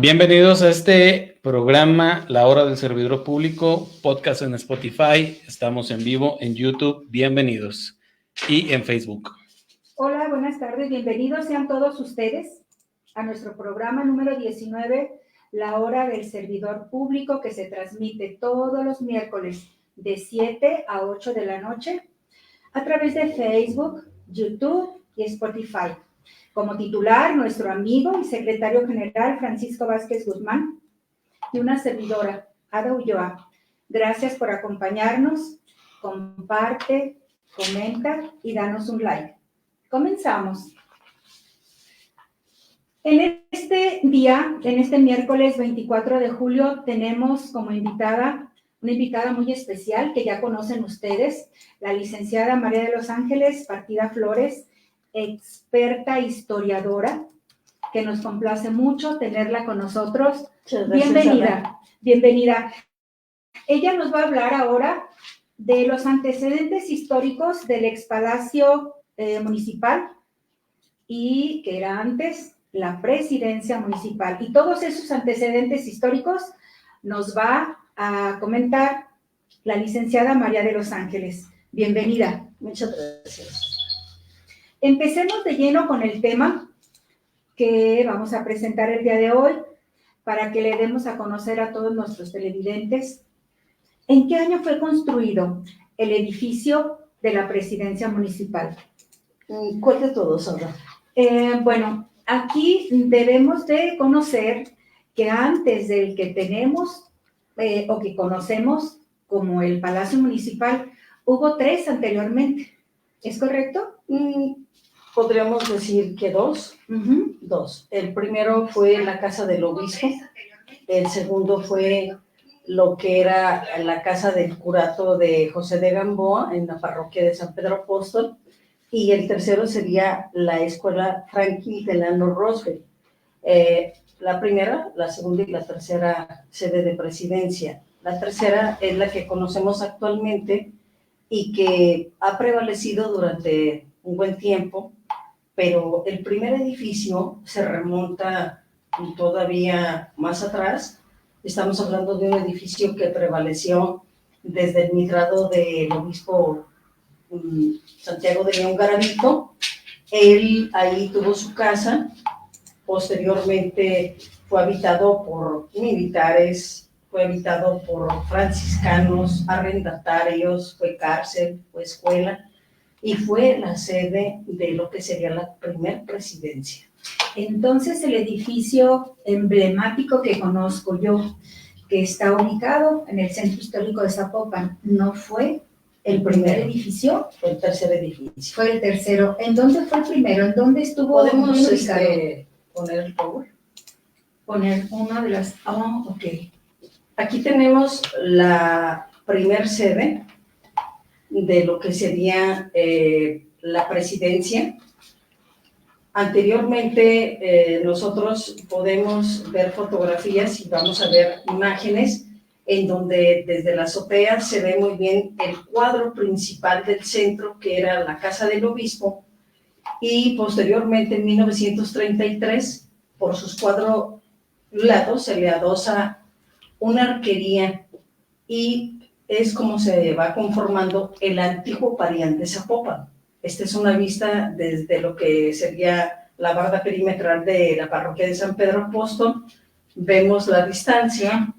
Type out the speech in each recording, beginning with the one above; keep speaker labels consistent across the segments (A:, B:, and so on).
A: Bienvenidos a este programa, La Hora del Servidor Público, podcast en Spotify, estamos en vivo en YouTube, bienvenidos, y en Facebook.
B: Hola, buenas tardes, bienvenidos sean todos ustedes a nuestro programa número 19, La Hora del Servidor Público, que se transmite todos los miércoles de 7 a 8 de la noche a través de Facebook, YouTube y Spotify. Como titular, nuestro amigo y secretario general Francisco Vázquez Guzmán y una servidora, Ada Ulloa. Gracias por acompañarnos, comparte, comenta y danos un like. Comenzamos. En este día, en este miércoles 24 de julio, tenemos como invitada, una invitada muy especial que ya conocen ustedes, la licenciada María de los Ángeles Partida Flores, experta historiadora, que nos complace mucho tenerla con nosotros. Bienvenida, bienvenida. Ella nos va a hablar ahora de los antecedentes históricos del expalacio municipal y que era antes la presidencia municipal. Y todos esos antecedentes históricos nos va a comentar la licenciada María de los Ángeles. Bienvenida.
C: Muchas gracias.
B: Empecemos de lleno con el tema que vamos a presentar el día de hoy para que le demos a conocer a todos nuestros televidentes. ¿En qué año fue construido el edificio de la presidencia municipal?
C: ¿Cuál de todos ahora?
B: Bueno, aquí debemos de conocer que antes del que tenemos o que conocemos como el Palacio Municipal, hubo 3 anteriormente. ¿Es correcto?
C: Podríamos decir que 2.
B: Uh-huh.
C: 2. El primero fue la casa del obispo. El segundo fue lo que era la casa del curato de José de Gamboa en la parroquia de San Pedro Apóstol. Y el tercero sería la escuela Franklin Delano Roosevelt. La primera, la segunda y la tercera sede de presidencia. La tercera es la que conocemos actualmente y que ha prevalecido durante un buen tiempo, pero el primer edificio se remonta todavía más atrás. Estamos hablando de un edificio que prevaleció desde el mitrado del obispo Santiago de León Garavito. Él ahí tuvo su casa, posteriormente fue habitado por militares, fue habitado por franciscanos, arrendatarios, fue cárcel, fue escuela y fue la sede de lo que sería la primer presidencia.
B: Entonces, el edificio emblemático que conozco yo, que está ubicado en el centro histórico de Zapopan, ¿no fue el primer edificio?
C: Fue el tercer edificio.
B: Fue el tercero. ¿En dónde fue el primero? ¿En dónde estuvo?
C: ¿Podemos poner el favor?
B: Poner una de las... ok.
C: Aquí tenemos la primer sede de lo que sería la presidencia. Anteriormente nosotros podemos ver fotografías y vamos a ver imágenes en donde desde la azotea se ve muy bien el cuadro principal del centro, que era la casa del obispo, y posteriormente en 1933, por sus 4 lados se le adosa una arquería y es como se va conformando el antiguo Parián de Zapopan. Esta es una vista desde lo que sería la barda perimetral de la parroquia de San Pedro Apóstol. Vemos la distancia,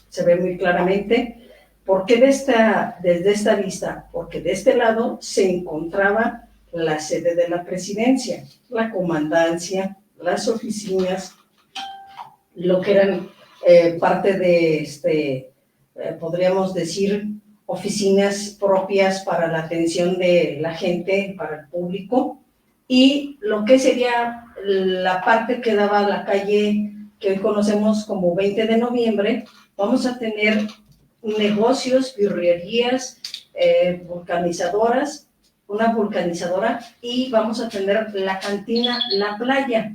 C: se ve muy claramente. ¿Por qué desde esta vista? Porque de este lado se encontraba la sede de la presidencia, la comandancia, las oficinas, lo que eran parte de podríamos decir, oficinas propias para la atención de la gente, para el público, y lo que sería la parte que daba a la calle que hoy conocemos como 20 de noviembre, vamos a tener negocios, birrerías, vulcanizadoras, una vulcanizadora, y vamos a tener la cantina La Playa.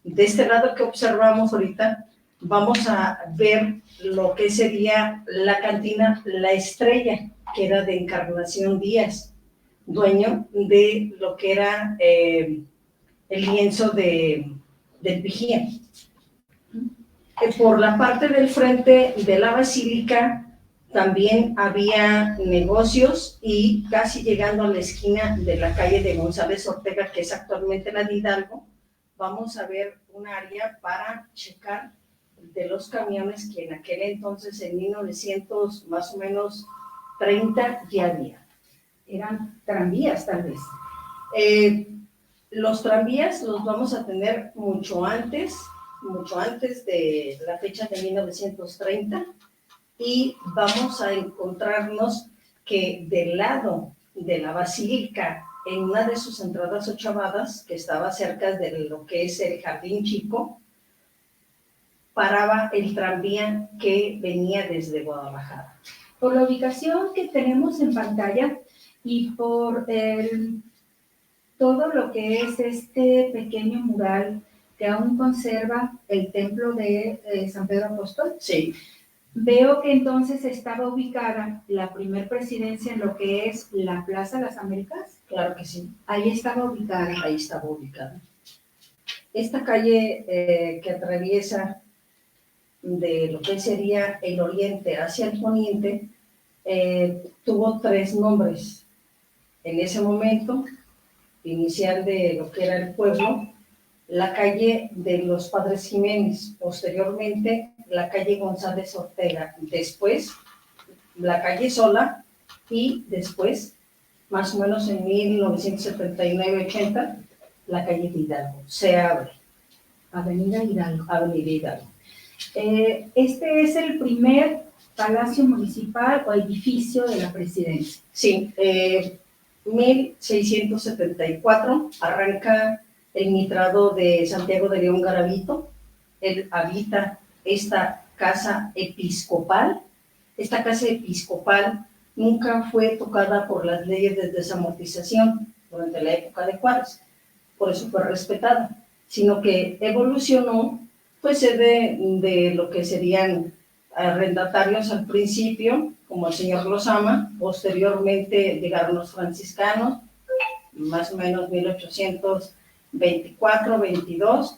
C: De este lado que observamos ahorita, vamos a ver lo que sería la cantina La Estrella, que era de Encarnación Díaz, dueño de lo que era el lienzo del vigía. Por la parte del frente de la basílica también había negocios y casi llegando a la esquina de la calle de González Ortega, que es actualmente la de Hidalgo, vamos a ver un área para checar de los camiones que en aquel entonces, en 1900 más o menos 30, ya había.
B: Eran tranvías, tal vez.
C: Los tranvías los vamos a tener mucho antes de la fecha de 1930, y vamos a encontrarnos que del lado de la basílica, en una de sus entradas ochavadas, que estaba cerca de lo que es el Jardín Chico, paraba el tranvía que venía desde Guadalajara.
B: Por la ubicación que tenemos en pantalla y por todo lo que es este pequeño mural que aún conserva el templo de San Pedro Apóstol,
C: Sí,
B: veo que entonces estaba ubicada la primer presidencia en lo que es la Plaza de las Américas.
C: claro que sí.
B: Ahí estaba ubicada.
C: Ahí estaba ubicada. Esta calle que atraviesa de lo que sería el oriente hacia el poniente, tuvo 3 nombres. En ese momento, inicial de lo que era el pueblo, la calle de los Padres Jiménez, posteriormente la calle González Ortega, después la calle Sola, y después, más o menos en 1979-80, la calle de Hidalgo. Se abre.
B: Avenida Hidalgo.
C: Avenida Hidalgo.
B: Este es el primer palacio municipal o edificio de la presidencia.
C: Sí, 1674 arranca el mitrado de Santiago de León Garavito. Él habita esta casa episcopal. Esta casa episcopal nunca fue tocada por las leyes de desamortización durante la época de Juárez, por eso fue respetada, sino que evolucionó, pues de lo que serían arrendatarios al principio, como el señor Lozama. Posteriormente llegaron los franciscanos, más o menos 1824-22.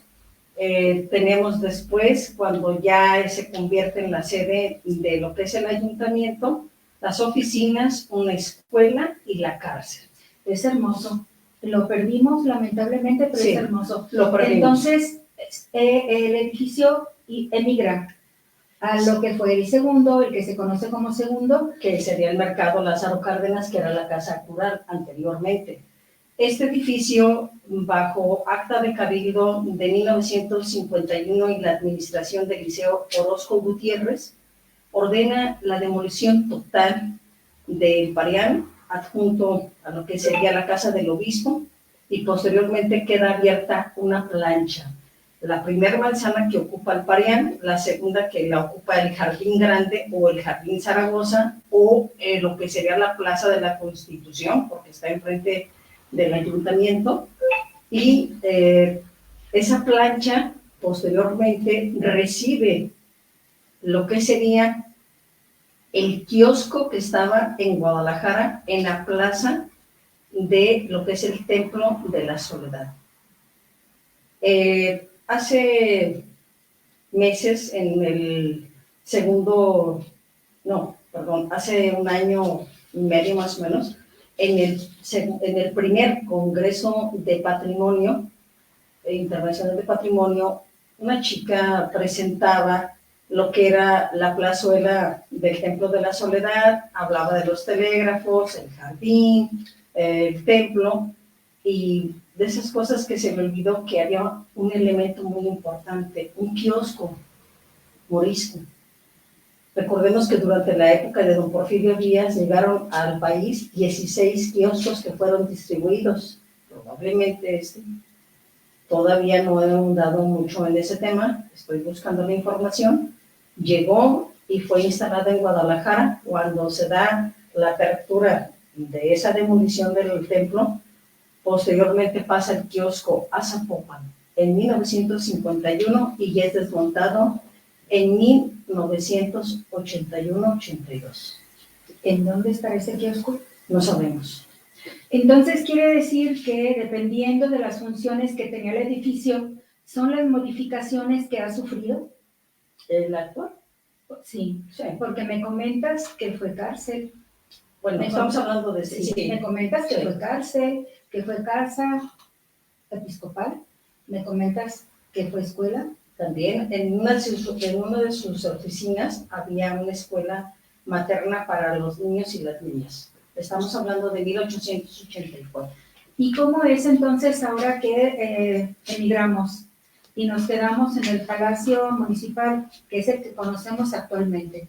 C: Tenemos después, cuando ya se convierte en la sede de lo que es el ayuntamiento, las oficinas, una escuela y la cárcel.
B: Es hermoso. Lo perdimos lamentablemente, pero
C: Sí,
B: es hermoso.
C: lo perdimos.
B: Entonces, el edificio emigra a lo que fue el segundo, el que se conoce como segundo,
C: que sería el mercado Lázaro Cárdenas, que era la casa cural anteriormente. Este edificio, bajo acta de cabildo de 1951 y la administración del Liceo Orozco Gutiérrez, ordena la demolición total del Parián, adjunto a lo que sería la casa del obispo, y posteriormente queda abierta una plancha. La primera manzana que ocupa el Parián, la segunda que la ocupa el Jardín Grande o el Jardín Zaragoza, o lo que sería la Plaza de la Constitución, porque está enfrente del ayuntamiento, y esa plancha posteriormente recibe lo que sería el kiosco que estaba en Guadalajara, en la plaza de lo que es el Templo de la Soledad. Hace meses, hace un año y medio más o menos, en el primer Congreso de Patrimonio, Internacional de Patrimonio, una chica presentaba lo que era la plazuela del Templo de la Soledad, hablaba de los telégrafos, el jardín, el templo, y de esas cosas que se me olvidó que había un elemento muy importante, un kiosco morisco. Recordemos que durante la época de don Porfirio Díaz llegaron al país 16 kioscos que fueron distribuidos. Probablemente todavía no he ahondado mucho en ese tema, estoy buscando la información. Llegó y fue instalada en Guadalajara. Cuando se da la apertura de esa demolición del templo, posteriormente pasa el kiosco a Zapopan en 1951 y ya es desmontado en 1981-82.
B: ¿En dónde estará ese kiosco?
C: No sabemos.
B: Entonces quiere decir que dependiendo de las funciones que tenía el edificio, son las modificaciones que ha sufrido.
C: ¿El actual?
B: Sí,
C: Sí.
B: porque me comentas que fue cárcel.
C: Bueno,
B: Me
C: estamos
B: com-
C: hablando de
B: Me comentas que
C: Sí.
B: fue cárcel, que fue casa episcopal. Me comentas que fue escuela.
C: También en una de sus oficinas había una escuela materna para los niños y las niñas. Estamos hablando de 1884.
B: ¿Y cómo es entonces ahora que emigramos y nos quedamos en el Palacio Municipal, que es el que conocemos actualmente?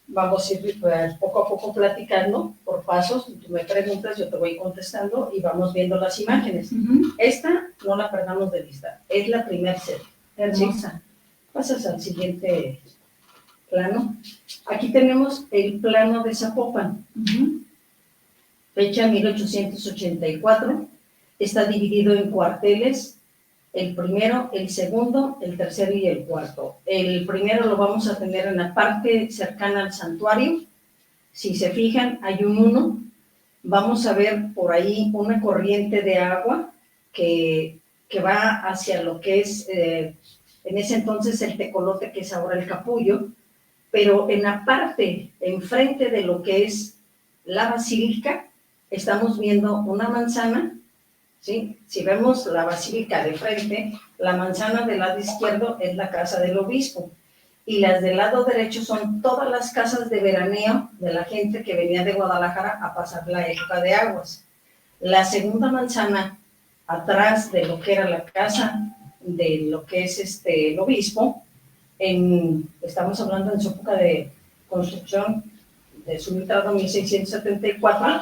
C: Vamos a ir poco a poco platicando por pasos. Tú me preguntas, yo te voy contestando y vamos viendo las imágenes. Esta no la perdamos de vista, es la primera serie.
B: Hermosa.
C: Pasas al siguiente plano. Aquí tenemos el plano de Zapopan, fecha 1884. Está dividido en cuarteles, el primero, el segundo, el tercero y el cuarto. El primero lo vamos a tener en la parte cercana al santuario. Si se fijan, hay un 1. Vamos a ver por ahí una corriente de agua que va hacia lo que es, en ese entonces, el tecolote, que es ahora el capullo, pero en la parte enfrente de lo que es la basílica, estamos viendo una manzana. ¿Sí? Si vemos la basílica de frente, la manzana del lado izquierdo es la casa del obispo y las del lado derecho son todas las casas de veraneo de la gente que venía de Guadalajara a pasar la época de aguas. La segunda manzana, atrás de lo que era la casa de lo que es el obispo, estamos hablando en su época de construcción, de su entrada 1674,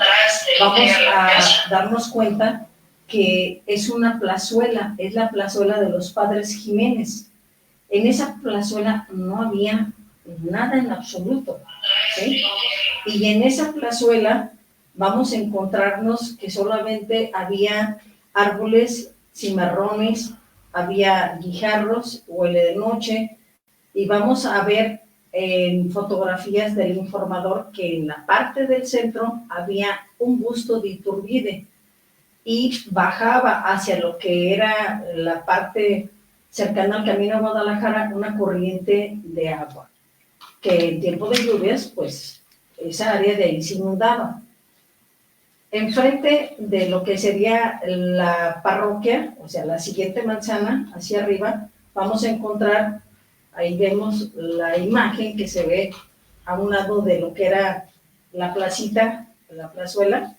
C: vamos a darnos cuenta que es una plazuela, es la plazuela de los padres Jiménez. En esa plazuela no había nada en absoluto, ¿sí? Y en esa plazuela vamos a encontrarnos que solamente había árboles cimarrones, había guijarros, huele de noche, y vamos a ver en fotografías del informador que en la parte del centro había un busto de Iturbide, y bajaba hacia lo que era la parte cercana al camino a Guadalajara una corriente de agua, que en tiempo de lluvias, pues esa área de ahí se inundaba. Enfrente de lo que sería la parroquia, o sea, la siguiente manzana hacia arriba, vamos a encontrar, ahí vemos la imagen que se ve a un lado de lo que era la placita, la plazuela.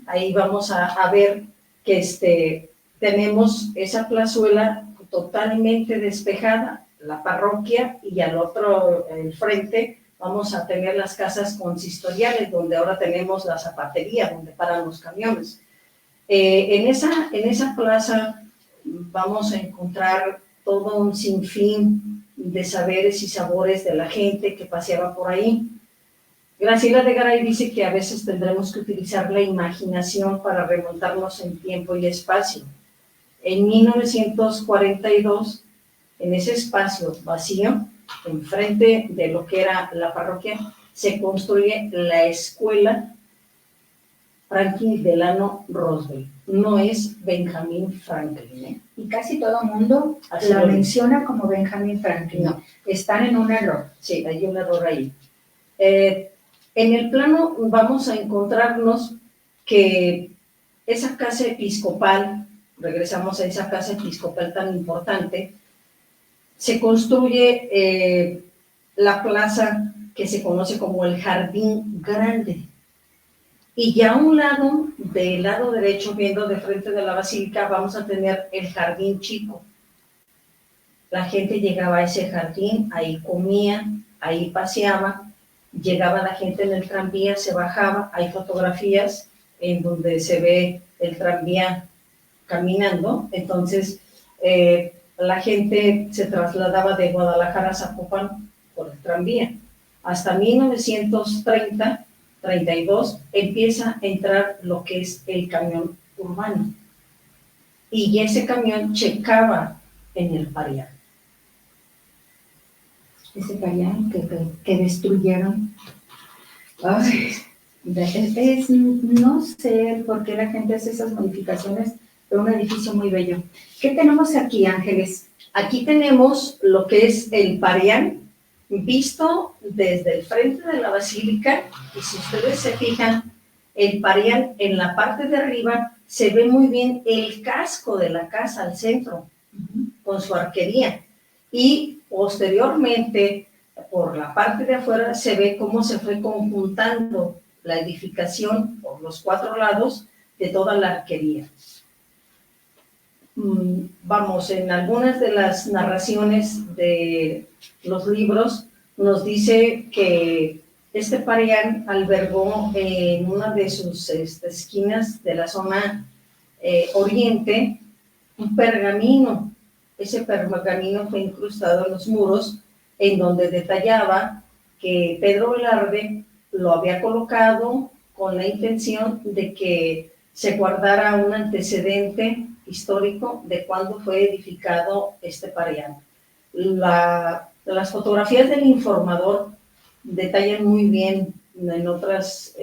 C: Ahí vamos a ver que tenemos esa plazuela totalmente despejada, la parroquia, y al otro, el frente, vamos a tener las casas consistoriales, donde ahora tenemos la zapatería, donde paran los camiones. En esa plaza vamos a encontrar todo un sinfín de saberes y sabores de la gente que paseaba por ahí. Graciela de Garay dice que a veces tendremos que utilizar la imaginación para remontarnos en tiempo y espacio. En 1942, en ese espacio vacío, enfrente de lo que era la parroquia, se construye la escuela Franklin Delano Roosevelt. No es Benjamin Franklin, ¿eh?
B: Y casi todo el mundo
C: Así
B: la
C: lo
B: menciona como Benjamin Franklin.
C: No.
B: Están en un error.
C: Sí, hay un error ahí. En el plano vamos a encontrarnos que esa casa episcopal, regresamos a esa casa episcopal tan importante, se construye la plaza que se conoce como el Jardín Grande. Y ya a un lado, del lado derecho, viendo de frente de la basílica, vamos a tener el Jardín Chico. La gente llegaba a ese jardín, ahí comía, ahí paseaba. Llegaba la gente en el tranvía, se bajaba, hay fotografías en donde se ve el tranvía caminando. Entonces la gente se trasladaba de Guadalajara a Zapopan por el tranvía. Hasta 1932 empieza a entrar lo que es el camión urbano, y ese camión checaba en el Parián.
B: Ese Parián que destruyeron. Ay, no sé por qué la gente hace esas modificaciones, pero un edificio muy bello. ¿Qué tenemos aquí, Ángeles?
C: Aquí tenemos lo que es el Parián, visto desde el frente de la basílica, y si ustedes se fijan, el Parián en la parte de arriba se ve muy bien el casco de la casa al centro, con su arquería, y posteriormente por la parte de afuera se ve cómo se fue conjuntando la edificación por los 4 lados de toda la arquería. Vamos, en algunas de las narraciones de los libros nos dice que este Parián albergó en una de sus esquinas de la zona oriente un pergamino. Ese pergamino fue incrustado en los muros, en donde detallaba que Pedro Velarde lo había colocado con la intención de que se guardara un antecedente histórico de cuándo fue edificado este Parián. Las fotografías del informador detallan muy bien en otras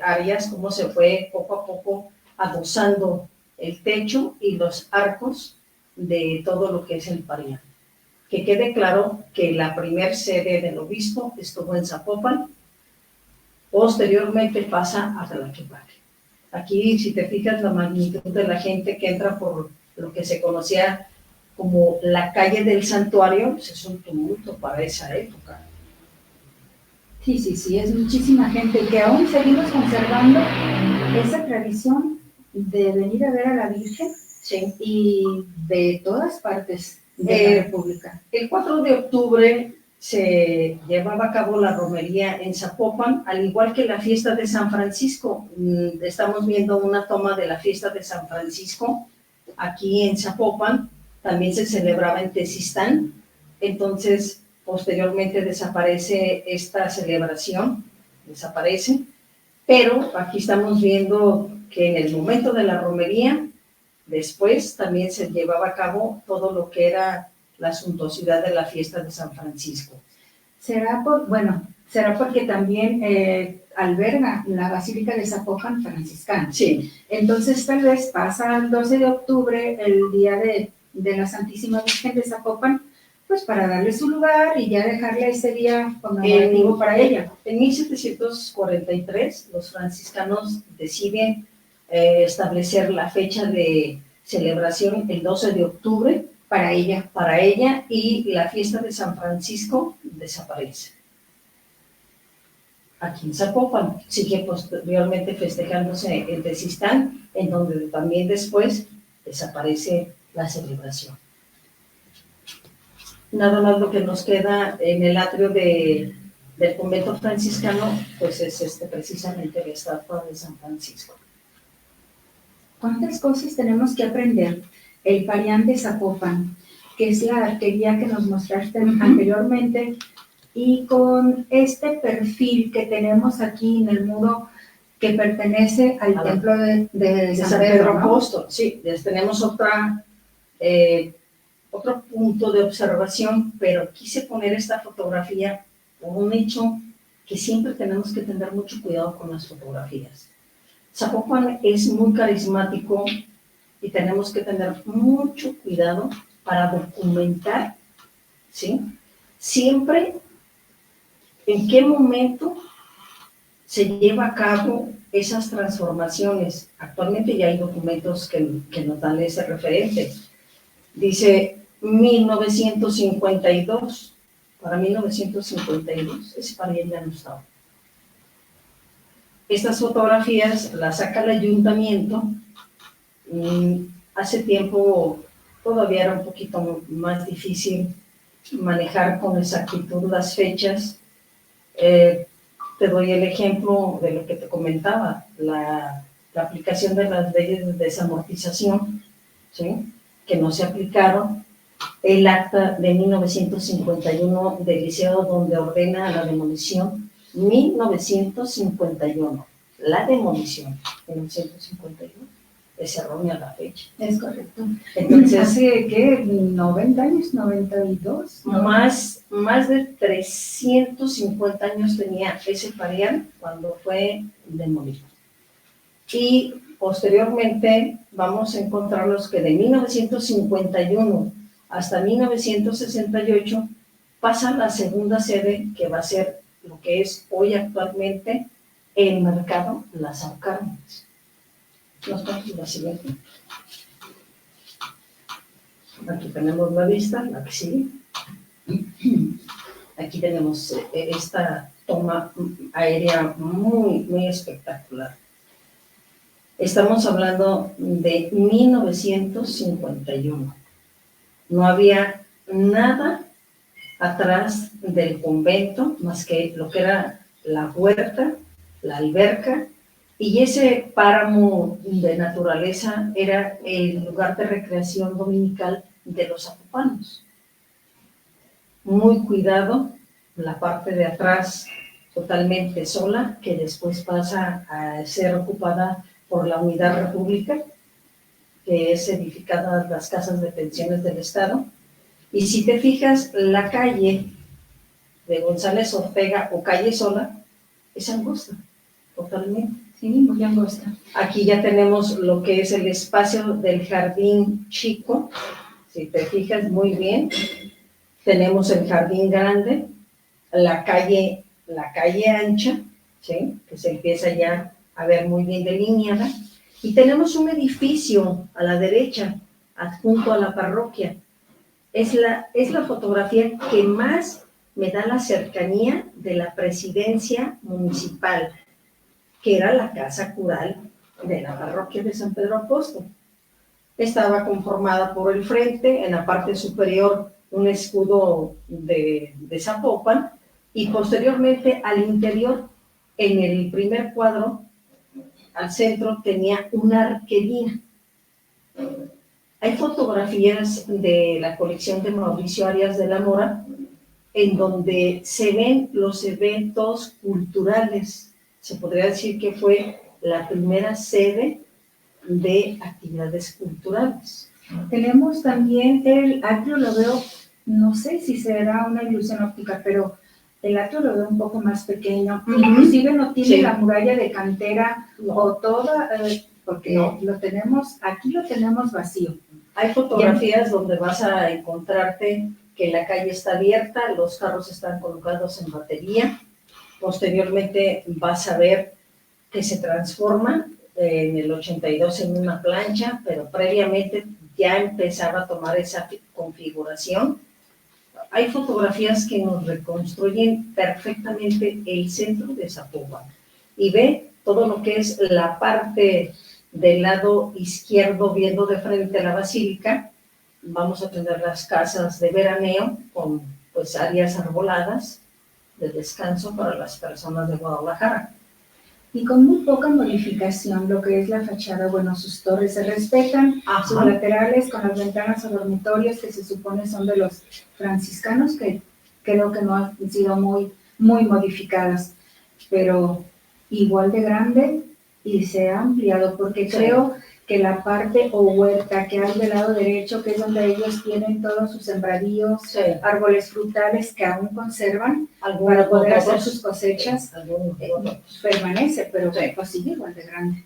C: áreas cómo se fue poco a poco adosando el techo y los arcos de todo lo que es el Parián. Que quede claro que la primer sede del obispo estuvo en Zapopan, posteriormente pasa a Tlaquepaque. Aquí, si te fijas, la magnitud de la gente que entra por lo que se conocía como la calle del santuario, pues es un tumulto para esa época.
B: Sí, es muchísima gente que aún seguimos conservando esa tradición de venir a ver a la Virgen,
C: Sí.
B: Y de todas partes de la República.
C: El 4 de octubre se llevaba a cabo la romería en Zapopan, al igual que la fiesta de San Francisco. Estamos viendo una toma de la fiesta de San Francisco aquí en Zapopan. También se celebraba en Tezistán. Entonces, posteriormente desaparece esta celebración, pero aquí estamos viendo que en el momento de la romería, después también se llevaba a cabo todo lo que era la suntuosidad de la fiesta de San Francisco.
B: Será porque también alberga la Basílica de Zapopan franciscana.
C: Sí.
B: Entonces tal vez pasa el 12 de octubre, el día de la Santísima Virgen de Zapopan, pues para darle su lugar y ya dejarle ese día conmemorativo para ella.
C: En 1743 los franciscanos deciden establecer la fecha de celebración el 12 de octubre para ella, y la fiesta de San Francisco desaparece. Aquí en Zapopan sigue posteriormente festejándose en Tezistán, en donde también después desaparece la celebración. Nada más lo que nos queda en el atrio del convento franciscano, pues es precisamente la estatua de San Francisco.
B: ¿Cuántas cosas tenemos que aprender? El Parián de Zapopan, que es la arquería que nos mostraste anteriormente, y con este perfil que tenemos aquí en el muro que pertenece al templo de San Pedro, ¿no?
C: Apóstol. Sí, tenemos otro punto de observación, pero quise poner esta fotografía por un hecho que siempre tenemos que tener mucho cuidado con las fotografías. Zapopan es muy carismático y tenemos que tener mucho cuidado para documentar, ¿sí? Siempre en qué momento se lleva a cabo esas transformaciones. Actualmente ya hay documentos que nos dan ese referente. Dice 1952. Para 1952 ese Parián ya no estaba. Estas fotografías las saca el ayuntamiento. Hace tiempo todavía era un poquito más difícil manejar con exactitud las fechas. Te doy el ejemplo de lo que te comentaba, la aplicación de las leyes de desamortización, ¿sí? Que no se aplicaron. El acta de 1951 del liceo donde ordena la demolición, 1951, la demolición, 1951, es errónea la fecha.
B: Es correcto.
C: Entonces,
B: ¿hace qué? ¿90 años? ¿92?
C: Más de 350 años tenía ese Parián cuando fue demolido. Y posteriormente vamos a encontrar los que de 1951 hasta 1968 pasa a la segunda sede, que va a ser lo que es hoy actualmente el mercado Lázaro Cárdenas. Nos vamos a la siguiente. Aquí tenemos la vista, la que sigue. Aquí tenemos esta toma aérea muy, muy espectacular. Estamos hablando de 1951. No había nada atrás del convento más que lo que era la huerta, la alberca, y ese páramo de naturaleza era el lugar de recreación dominical de los zapopanos. Muy cuidado, la parte de atrás totalmente sola, que después pasa a ser ocupada por la Unidad República, que es edificada las casas de pensiones del Estado. Y si te fijas, la calle de González Ortega o calle sola es angosta, totalmente.
B: Sí, muy angosta.
C: Aquí ya tenemos lo que es el espacio del jardín chico, si te fijas muy bien. Tenemos el jardín grande, la calle ancha, ¿sí? Que se empieza ya a ver muy bien delineada. Y tenemos un edificio a la derecha, adjunto a la parroquia. Es la fotografía que más me da la cercanía de la presidencia municipal, que era la casa cural de la parroquia de San Pedro Apóstol. Estaba conformada por el frente, en la parte superior un escudo de Zapopan, y posteriormente al interior, en el primer cuadro, al centro tenía una arquería. Hay fotografías de la colección de Mauricio Arias de la Mora en donde se ven los eventos culturales. Se podría decir que fue la primera sede de actividades culturales.
B: Tenemos también el atrio, lo veo, no sé si será una ilusión óptica, pero el atrio lo veo un poco más pequeño. Inclusive no tiene la muralla de cantera o toda, porque lo tenemos, aquí lo tenemos vacío.
C: Hay fotografías donde vas a encontrarte que la calle está abierta, los carros están colocados en batería. Posteriormente vas a ver que se transforma en el 82 en una plancha, pero previamente ya empezaba a tomar esa configuración. Hay fotografías que nos reconstruyen perfectamente el centro de Zapopan y ve todo lo que es la parte del lado izquierdo viendo de frente a la basílica. Vamos a tener las casas de veraneo con pues áreas arboladas de descanso para las personas de Guadalajara.
B: Y con muy poca modificación, lo que es la fachada, bueno, sus torres se respetan, sus laterales con las ventanas o dormitorios que se supone son de los franciscanos, que creo que no han sido muy modificadas, pero igual de grande y se ha ampliado, porque creo que la parte o huerta que hay del lado derecho, que es donde ellos tienen todos sus sembradíos, árboles frutales que aún conservan para poder hacer sus cosechas, permanece, pero pues sigue igual de grande.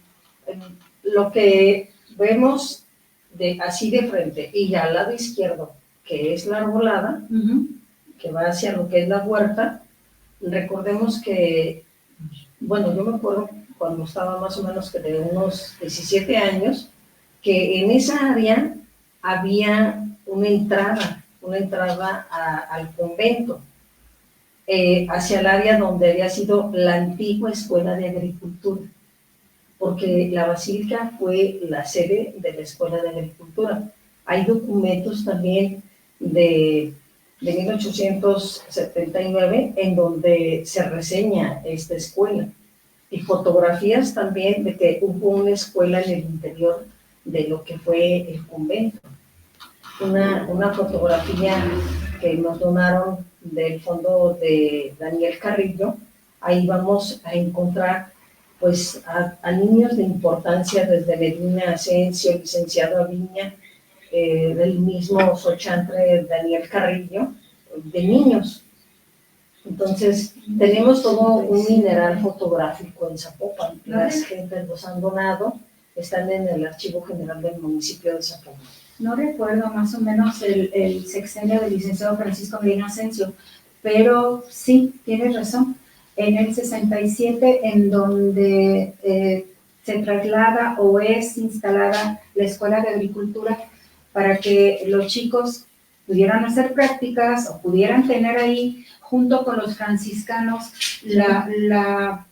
C: Lo que vemos así de frente y al lado izquierdo, que es la arbolada, que va hacia lo que es la huerta, recordemos que, bueno, yo me acuerdo cuando estaba más o menos que de unos 17 años, que en esa área había una entrada al convento, hacia el área donde había sido la antigua Escuela de Agricultura, porque la basílica fue la sede de la Escuela de Agricultura. Hay documentos también de 1879 en donde se reseña esta escuela, y fotografías también de que hubo una escuela en el interior de lo que fue el convento. Una fotografía que nos donaron del fondo de Daniel Carrillo. Ahí vamos a encontrar pues a niños de importancia desde Medina Asensio, licenciado Aviña, del mismo Sochantre Daniel Carrillo, de niños. Entonces, tenemos todo un mineral fotográfico en Zapopan. Las gentes los han donado, están en el Archivo General del municipio de Zapopan.
B: No recuerdo más o menos el sexenio del licenciado Francisco Medina Asensio, pero sí, tienes razón. En el 67, en donde se traslada o es instalada la Escuela de Agricultura para que los chicos pudieran hacer prácticas o pudieran tener ahí, junto con los franciscanos, la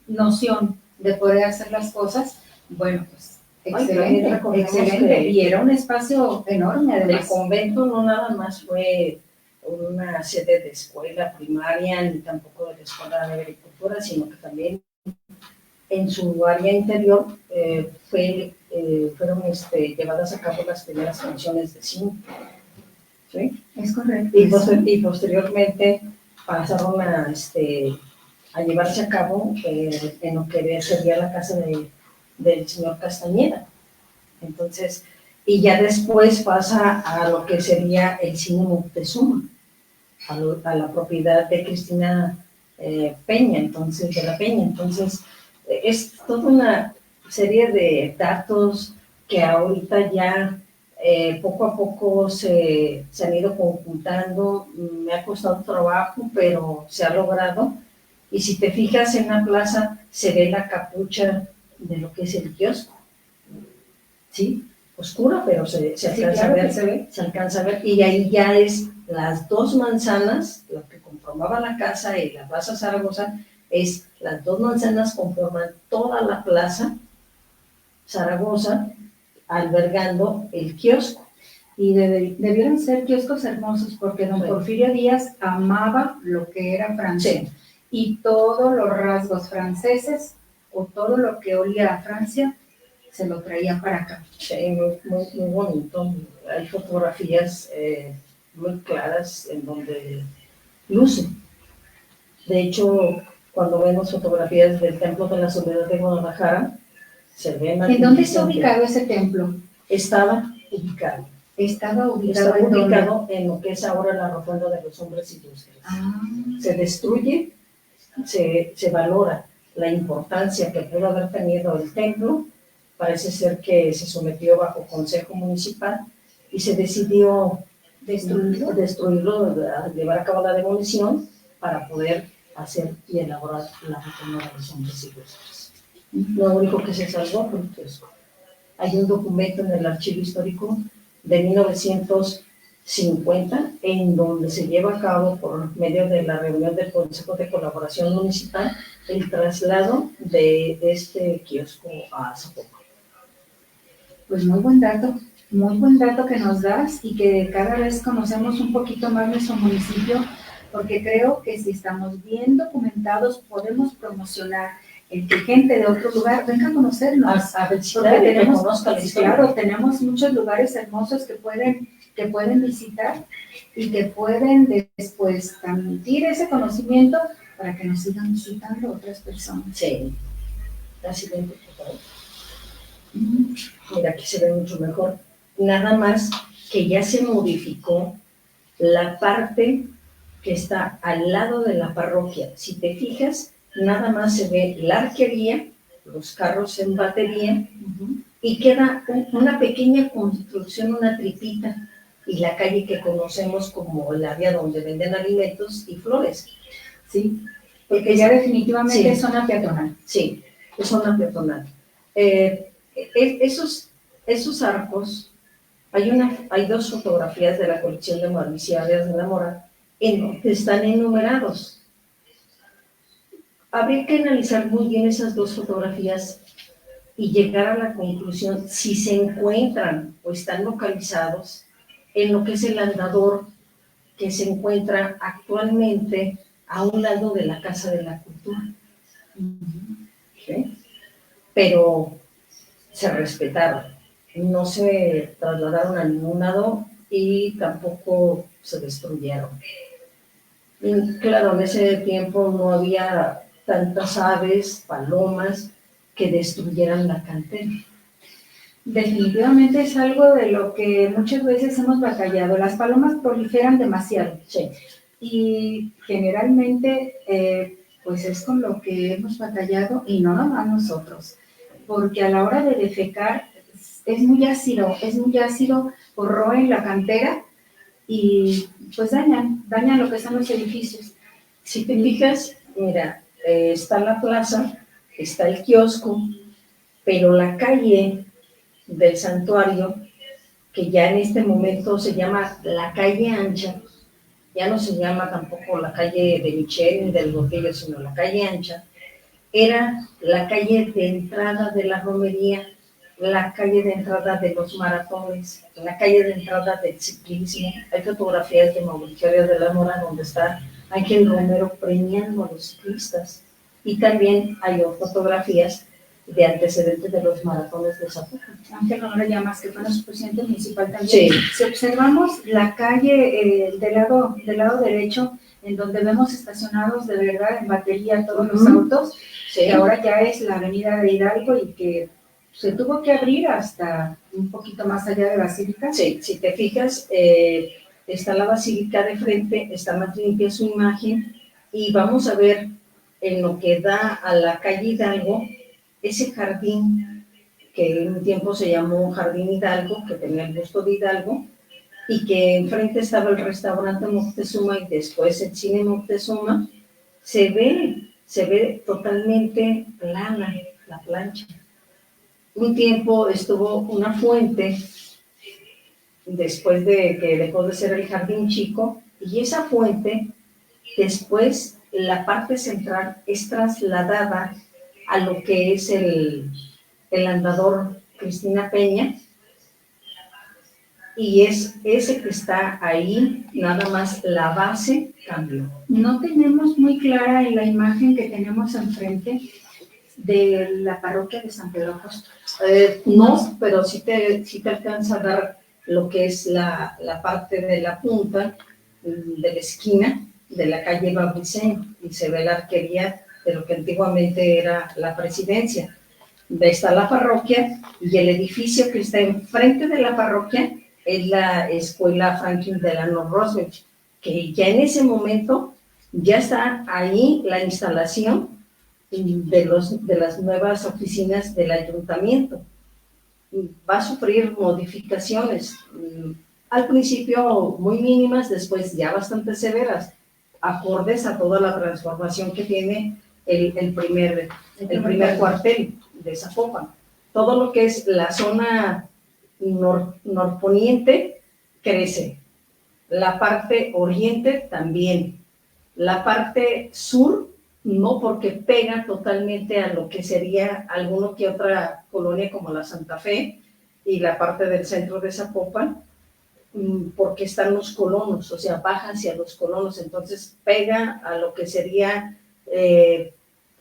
B: noción de poder hacer las cosas. Bueno, pues excelente, excelente. Y era un espacio enorme, además.
C: El convento no nada más fue una sede de escuela primaria, ni tampoco de la Escuela de Agricultura, sino que también en su área interior fueron llevadas a cabo las primeras funciones de cine. ¿Sí?
B: Es correcto.
C: Y posteriormente pasaron a llevarse a cabo en lo que sería la casa del señor Castañeda. Entonces, y ya después pasa a lo que sería el cine Moctezuma, a la propiedad de Cristina Peña, entonces, de la Peña. Entonces, es toda una serie de datos que ahorita ya poco a poco se han ido conjuntando. Me ha costado trabajo, pero se ha logrado. Y si te fijas en la plaza, se ve la capucha de lo que es el kiosco. ¿Sí? Oscura, pero se alcanza a ver, se alcanza a ver. Y ahí ya es las dos manzanas, lo que conformaba la casa y la Plaza Zaragoza, es las dos manzanas conforman toda la Plaza Zaragoza, albergando el kiosco.
B: Y debieron ser kioscos hermosos, porque don Porfirio Díaz amaba lo que era Francia.
C: Sí.
B: Y todos los rasgos franceses, o todo lo que olía a Francia, se lo traía para acá.
C: Sí, muy bonito. Hay fotografías muy claras en donde luce. De hecho, cuando vemos fotografías del Templo de la Soledad de Guadalajara, se ve más.
B: ¿En dónde está ubicado ese templo?
C: Estaba ubicado.
B: Estaba ubicado
C: en lo que es ahora la Rotonda de los Hombres Ilustres.
B: Ah.
C: Se destruye, se valora la importancia que pudo haber tenido el templo. Parece ser que se sometió bajo consejo municipal y se decidió destruirlo, llevar a cabo la demolición para poder hacer y elaborar la Rotonda de los Hombres Ilustres. Lo único que se salvó fue el kiosco. Hay un documento en el archivo histórico de 1950 en donde se lleva a cabo por medio de la reunión del Consejo de Colaboración Municipal el traslado de este kiosco a Zapopan.
B: Pues muy buen dato que nos das, y que cada vez conocemos un poquito más nuestro municipio, porque creo que si estamos bien documentados podemos promocionar el que gente de otro lugar venga a conocernos.
C: A visitar,
B: tenemos muchos lugares hermosos que pueden visitar y que pueden después transmitir ese conocimiento para que nos sigan visitando otras personas.
C: Sí. La siguiente, por favor. Mira, aquí se ve mucho mejor. Nada más que ya se modificó la parte que está al lado de la parroquia. Si te fijas, nada más se ve la arquería, los carros en batería, y queda una pequeña construcción, una tripita, y la calle que conocemos como el área donde venden alimentos y flores.
B: Sí, porque ya definitivamente es zona peatonal.
C: Sí, es zona peatonal. Esos arcos, hay dos fotografías de la colección de Mauricio Arias de la Mora que están enumerados. Habría que analizar muy bien esas dos fotografías y llegar a la conclusión si se encuentran o están localizados en lo que es el andador que se encuentra actualmente a un lado de la Casa de la Cultura. ¿Sí? Pero se respetaron, no se trasladaron a ningún lado y tampoco se destruyeron. Y claro, en ese tiempo no había tantas aves, palomas, que destruyeran la cantera.
B: Definitivamente es algo de lo que muchas veces hemos batallado. Las palomas proliferan demasiado.
C: Sí.
B: Y generalmente, pues es con lo que hemos batallado, y no nomás nosotros, porque a la hora de defecar es muy ácido, corroen la cantera y pues dañan lo que son los edificios.
C: Si te fijas, mira, está la plaza, está el kiosco, pero la calle del santuario, que ya en este momento se llama la calle ancha, ya no se llama tampoco la calle de Michel ni del Botello, sino la calle ancha, era la calle de entrada de la romería, la calle de entrada de los maratones, la calle de entrada del ciclismo. Hay fotografías de Mauricio Arias de la Mora donde está Ángel Romero premiando a los ciclistas. Y también hay fotografías de antecedentes de los maratones de Zapopan.
B: Ángel Romero Llamas, que fue nuestro presidente municipal también.
C: Sí.
B: Si observamos la calle del lado derecho, en donde vemos estacionados de verdad en batería todos los autos,
C: Sí.
B: que ahora ya es la avenida de Hidalgo y que se tuvo que abrir hasta un poquito más allá de Basílica.
C: Sí, si te fijas, está la basílica de frente, está más limpia su imagen, y vamos a ver en lo que da a la calle Hidalgo, ese jardín que en un tiempo se llamó Jardín Hidalgo, que tenía el gusto de Hidalgo, y que enfrente estaba el restaurante Moctezuma y después el cine Moctezuma. Se ve totalmente plana la plancha. Un tiempo estuvo una fuente, después de que dejó de ser el jardín chico, y esa fuente, después la parte central es trasladada a lo que es el andador Cristina Peña, y es ese que está ahí, nada más la base cambió.
B: No tenemos muy clara en la imagen que tenemos enfrente de la parroquia de San Pedro Apóstol.
C: No, pero sí te alcanza a dar lo que es la parte de la punta, de la esquina de la calle Babriceño, y se ve la arquería de lo que antiguamente era la presidencia. Está la parroquia, y el edificio que está enfrente de la parroquia es la escuela Franklin Delano Roosevelt, que ya en ese momento ya está ahí la instalación de las nuevas oficinas del ayuntamiento. Va a sufrir modificaciones, al principio muy mínimas, después ya bastante severas, acordes a toda la transformación que tiene el primer cuartel de Zapopan. Todo lo que es la zona norponiente crece, la parte oriente también, la parte sur no, porque pega totalmente a lo que sería alguno que otra colonia como la Santa Fe y la parte del centro de Zapopan, porque están los colonos, o sea, baja hacia los colonos, entonces pega a lo que sería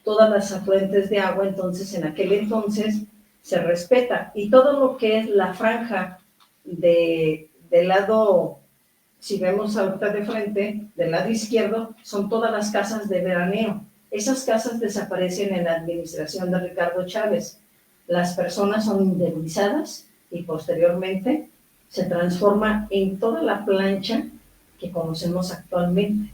C: todas las afluentes de agua. Entonces en aquel entonces se respeta, y todo lo que es la franja del lado, si vemos ahorita de frente, del lado izquierdo, son todas las casas de veraneo. Esas casas desaparecen en la administración de Ricardo Chávez. Las personas son indemnizadas y posteriormente se transforma en toda la plancha que conocemos actualmente,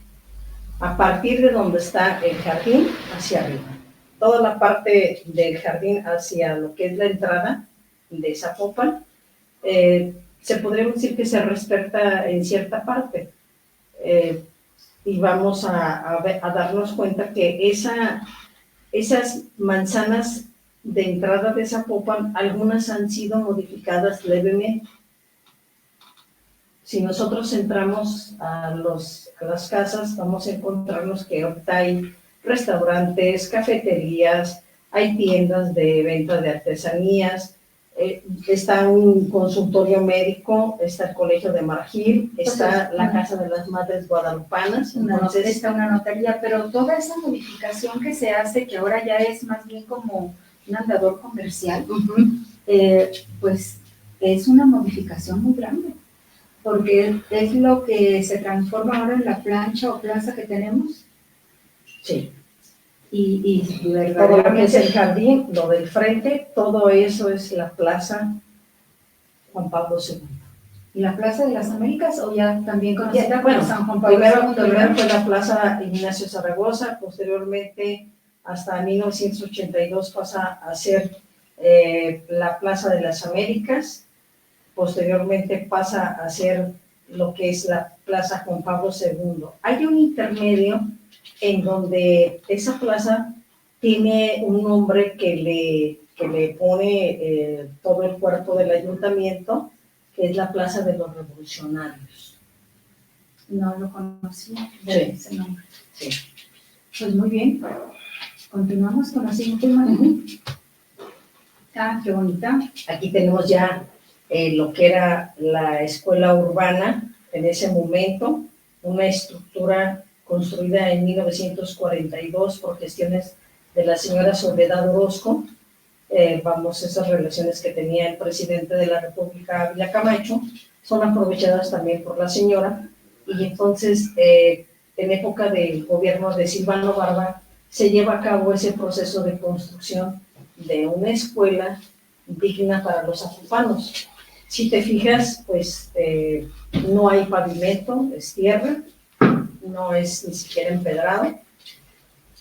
C: a partir de donde está el jardín hacia arriba. Toda la parte del jardín hacia lo que es la entrada de Zapopan, se podría decir que se respeta en cierta parte. Y vamos a darnos cuenta que esas manzanas de entrada de Zapopan, algunas han sido modificadas levemente. Si nosotros entramos a las casas, vamos a encontrarnos que ahorita hay restaurantes, cafeterías, hay tiendas de venta de artesanías, está un consultorio médico, está el Colegio de Margil, está la Casa de las Madres Guadalupanas.
B: Entonces, está una notaría, pero toda esa modificación que se hace, que ahora ya es más bien como un andador comercial, pues es una modificación muy grande, porque es lo que se transforma ahora en la plancha o plaza que tenemos.
C: Sí.
B: Y
C: todo lo que es el jardín, lo del frente, todo eso es la Plaza Juan Pablo II.
B: ¿Y la Plaza de las Américas, o ya también conocida como San Juan Pablo
C: II?
B: II?
C: Primero fue la Plaza Ignacio Zaragoza, posteriormente hasta 1982 pasa a ser la Plaza de las Américas, posteriormente pasa a ser lo que es la Plaza Juan Pablo II. Hay un intermedio en donde esa plaza tiene un nombre que le pone todo el cuerpo del ayuntamiento, que es la Plaza de los Revolucionarios.
B: No lo conocía,
C: Sí.
B: ese nombre.
C: Sí.
B: Pues muy bien. Continuamos con la siguiente imagen. Ah, qué bonita.
C: Aquí tenemos ya lo que era la escuela urbana en ese momento, una estructura construida en 1942 por gestiones de la señora Soledad Orozco. Esas relaciones que tenía el presidente de la República, Ávila Camacho, son aprovechadas también por la señora, y entonces en época del gobierno de Silvano Barba se lleva a cabo ese proceso de construcción de una escuela digna para los zapopanos. Si te fijas, pues no hay pavimento, es tierra, no es ni siquiera empedrado,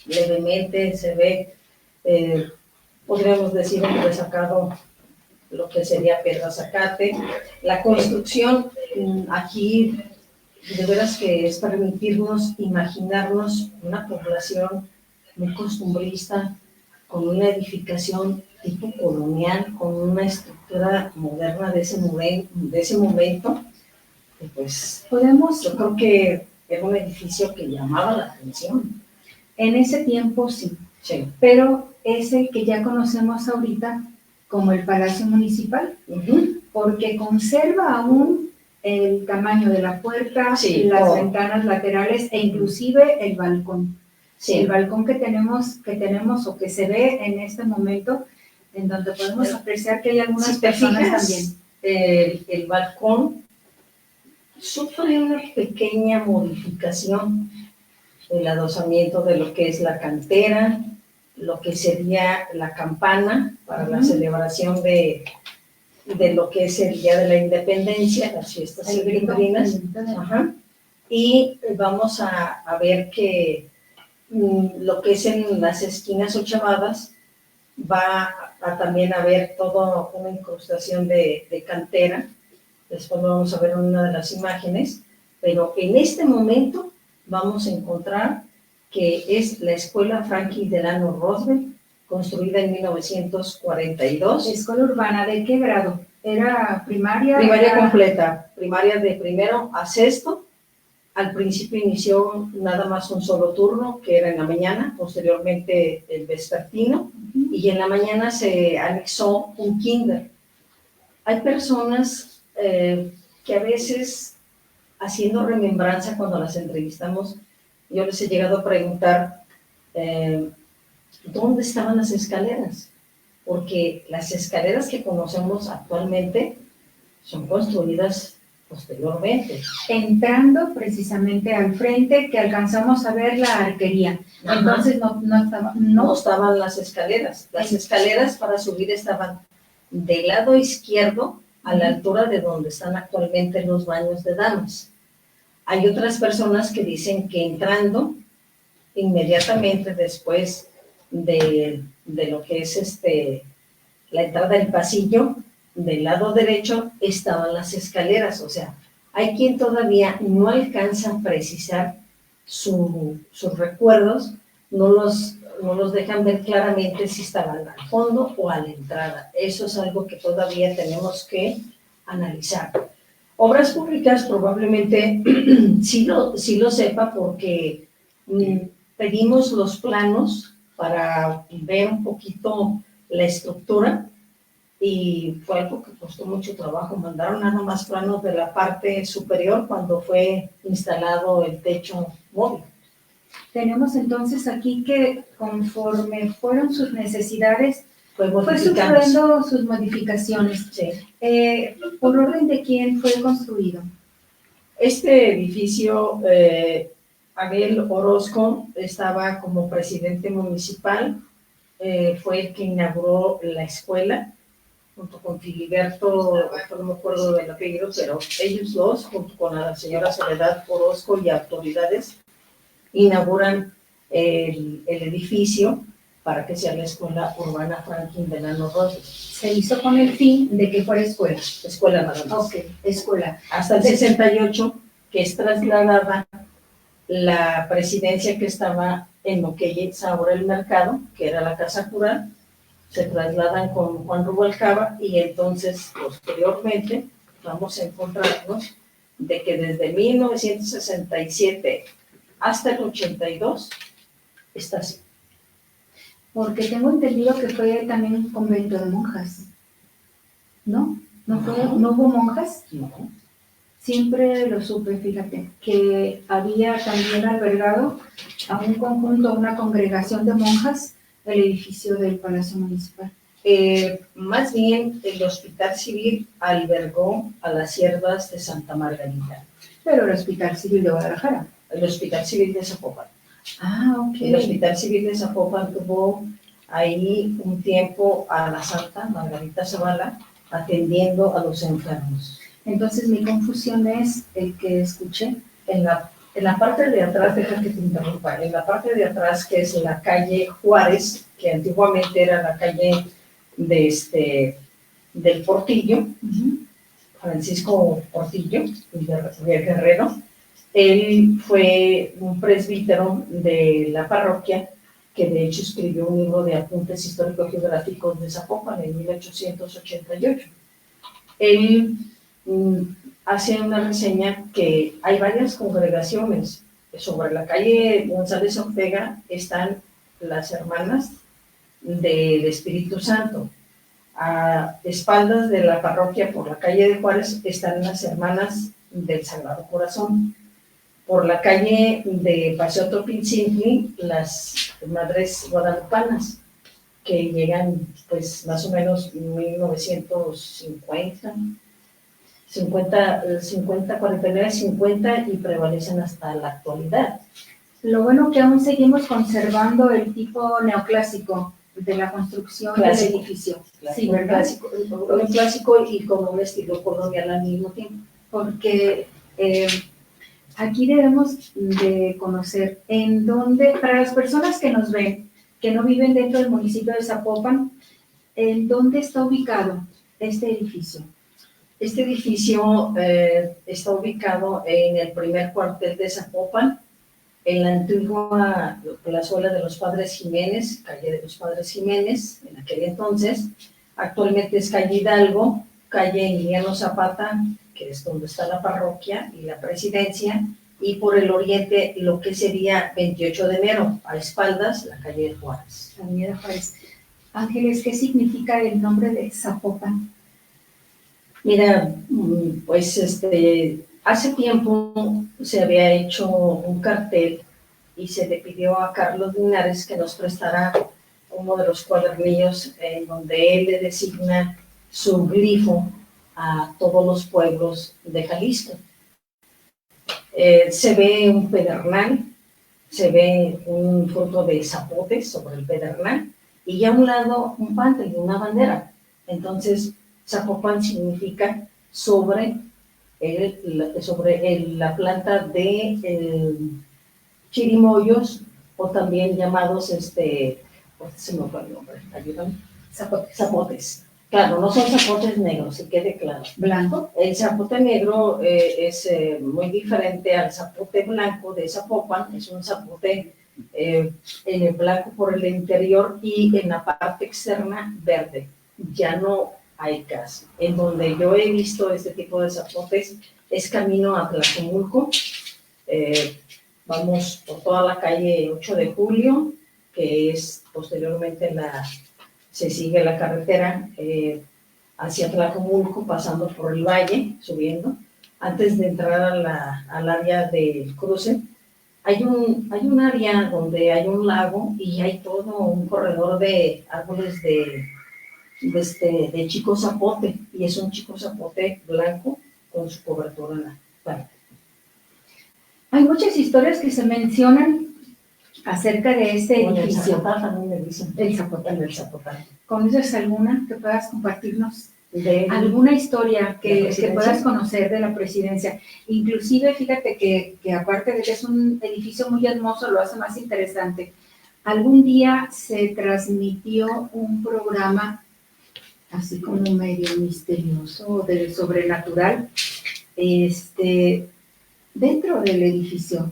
C: levemente se ve, podríamos decir, un resacado, lo que sería piedra zacate. La construcción aquí, de veras que es permitirnos imaginarnos una población muy costumbrista, con una edificación tipo colonial, con una estructura moderna de ese momento. Y pues yo creo que era un edificio que llamaba la atención.
B: En ese tiempo sí,
C: Sí.
B: pero es el que ya conocemos ahorita como el Palacio Municipal, porque conserva aún el tamaño de la puerta,
C: Sí,
B: las
C: todo.
B: ventanas laterales e inclusive el balcón.
C: Sí.
B: El balcón que tenemos o que se ve en este momento, en donde podemos apreciar que hay algunas
C: Si te
B: personas
C: fijas,
B: también.
C: el balcón sufre una pequeña modificación, el adosamiento de lo que es la cantera, lo que sería la campana para la celebración de lo que es el Día de la Independencia, las fiestas septembrinas. Ajá. Y vamos a ver que lo que es en las esquinas ochavadas va a también haber toda una incrustación de cantera. Después lo vamos a ver en una de las imágenes, pero en este momento vamos a encontrar que es la escuela Franklin Delano Roosevelt, construida en 1942.
B: Escuela urbana, ¿de qué grado? ¿Era primaria?
C: Primaria completa, primaria de primero a sexto. Al principio inició nada más un solo turno, que era en la mañana, posteriormente el vespertino, y en la mañana se anexó un kinder. Hay personas que a veces, haciendo remembranza cuando las entrevistamos, yo les he llegado a preguntar ¿dónde estaban las escaleras? Porque las escaleras que conocemos actualmente son construidas posteriormente.
B: Entrando precisamente al frente, que alcanzamos a ver la arquería.
C: Ajá.
B: Entonces
C: No estaban las escaleras. Las escaleras para subir estaban del lado izquierdo, a la altura de donde están actualmente los baños de damas. Hay otras personas que dicen que entrando inmediatamente después de lo que es la entrada del pasillo, del lado derecho estaban las escaleras. O sea, hay quien todavía no alcanza a precisar sus recuerdos, no los dejan ver claramente si estaban al fondo o a la entrada. Eso es algo que todavía tenemos que analizar. Obras Públicas probablemente sí lo sepa, porque pedimos los planos para ver un poquito la estructura, y fue algo que costó mucho trabajo. Mandaron nada más planos de la parte superior cuando fue instalado el techo móvil.
B: Tenemos entonces aquí que conforme fueron sus necesidades, fue
C: modificando
B: sufriendo sus modificaciones.
C: Sí.
B: ¿Por orden de quién fue construido?
C: Este edificio, Abel Orozco estaba como presidente municipal, fue el que inauguró la escuela, junto con Filiberto, no me acuerdo del apellido, pero ellos dos, junto con la señora Soledad Orozco y autoridades, inauguran el edificio para que sea la Escuela Urbana Franklin Delano Roosevelt.
B: Se hizo con el fin de que fuera escuela.
C: Escuela nada más.
B: Ok, escuela.
C: Hasta el 68, que es trasladada la presidencia que estaba en lo que es ahora el mercado, que era la Casa Cural, se trasladan con Juan Rubalcaba y entonces posteriormente vamos a encontrarnos de que desde 1967 hasta el 82 está así.
B: Porque tengo entendido que fue también un convento de monjas, ¿no? ¿No hubo monjas?
C: No.
B: Siempre lo supe, fíjate, que había también albergado a un conjunto, una congregación de monjas, el edificio del Palacio Municipal.
C: Más bien el Hospital Civil albergó a las siervas de Santa Margarita.
B: Pero el Hospital Civil de Guadalajara.
C: El Hospital Civil de Zapopan.
B: Ah, ok.
C: El Hospital Civil de Zapopan tuvo ahí un tiempo a la Santa Margarita Zavala atendiendo a los enfermos.
B: Entonces mi confusión es el que escuché.
C: En la parte de atrás, deja que te interrumpa, en la parte de atrás que es la calle Juárez, que antiguamente era la calle del Portillo, Francisco Portillo, de Guerrero. Él fue un presbítero de la parroquia que de hecho escribió un libro de apuntes histórico-geográficos de Zapopan en 1888. Él hace una reseña que hay varias congregaciones. Sobre la calle González Ortega están las hermanas del Espíritu Santo. A espaldas de la parroquia, por la calle de Juárez, están las hermanas del Sagrado Corazón. Por la calle de Paseo Topinzintli, las madres guadalupanas, que llegan pues más o menos 1950, 49, 50 y prevalecen hasta la actualidad.
B: Lo bueno que aún seguimos conservando el tipo neoclásico de la construcción
C: Clásico.
B: del edificio.
C: Sí, un clásico y con un estilo colonial al mismo tiempo.
B: Porque aquí debemos de conocer en dónde, para las personas que nos ven, que no viven dentro del municipio de Zapopan, ¿en dónde está ubicado este edificio?
C: Este edificio está ubicado en el primer cuartel de Zapopan, en la antigua plazuela de los Padres Jiménez, calle de los Padres Jiménez, en aquel entonces. Actualmente es calle Hidalgo, calle Emiliano Zapata, que es donde está la parroquia y la presidencia, y por el oriente lo que sería 28 de enero, a espaldas, la calle de Juárez.
B: La avenida Juárez. Ángeles, ¿qué significa el nombre de Zapopan?
C: Mira, pues hace tiempo se había hecho un cartel y se le pidió a Carlos Linares que nos prestara uno de los cuadernillos en donde él le designa su glifo a todos los pueblos de Jalisco. Se ve un pedernal, se ve un fruto de zapote sobre el pedernal y a un lado un pantel, una bandera. Entonces, Zapopan significa sobre la planta de chirimoyos, o también llamados, se me fue el nombre, ayúdame. Zapotes. Claro, no son zapotes negros, se quede claro.
B: ¿Blanco?
C: El zapote negro es muy diferente al zapote blanco de Zapopan. Es un zapote en el blanco por el interior y en la parte externa verde. Ya no hay casi. En donde yo he visto este tipo de zapotes es camino a Tlajomulco. Vamos por toda la calle 8 de Julio, que es posteriormente se sigue la carretera hacia Tlajomulco, pasando por el valle, subiendo. Antes de entrar al área del cruce, hay un área donde hay un lago y hay todo un corredor de árboles de chico zapote, y es un chico zapote blanco con su cobertura en la parte.
B: Hay muchas historias que se mencionan acerca de este edificio.
C: El Zapotán también le dicen.
B: El Zapotán.
C: El Zapotán.
B: ¿Conoces alguna que puedas compartirnos?
C: De
B: ¿Alguna historia que
C: presidencia?
B: puedas conocer de la presidencia? Inclusive, fíjate que aparte de que es un edificio muy hermoso, lo hace más interesante. algún día se transmitió un programa así como medio misterioso, del sobrenatural, dentro del edificio.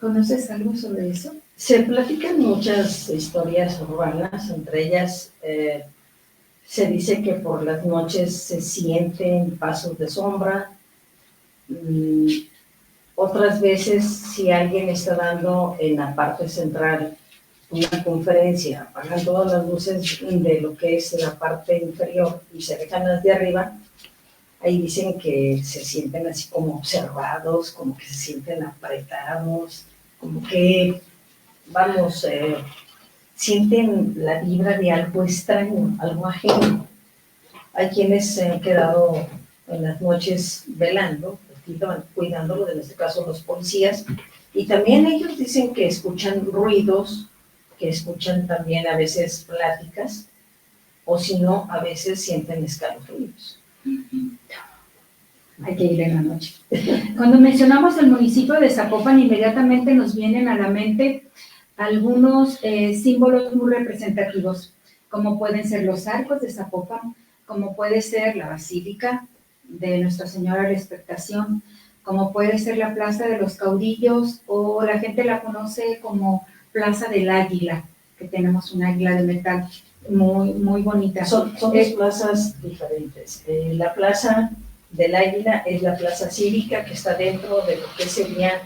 B: ¿Conoces algo sobre eso?
C: Se platican muchas historias urbanas, entre ellas se dice que por las noches se sienten pasos de sombra. Otras veces, si alguien está dando en la parte central una conferencia, apagan todas las luces de lo que es la parte inferior y se dejan las de arriba, ahí dicen que se sienten así como observados, como que se sienten apretados, como que, vamos, sienten la vibra de algo extraño, algo ajeno. Hay quienes se han quedado en las noches velando, cuidándolo, en este caso los policías, y también ellos dicen que escuchan ruidos, que escuchan también a veces pláticas, o si no, a veces sienten escalofríos.
B: Hay que ir en la noche. Cuando mencionamos el municipio de Zapopan, inmediatamente nos vienen a la mente algunos símbolos muy representativos, como pueden ser los arcos de Zapopan, como puede ser la Basílica de Nuestra Señora de la Expectación, como puede ser la Plaza de los Caudillos, o la gente la conoce como Plaza del Águila, que tenemos un águila de metal muy, muy bonita.
C: Son dos plazas diferentes. La Plaza del Águila es la plaza cívica que está dentro de lo que sería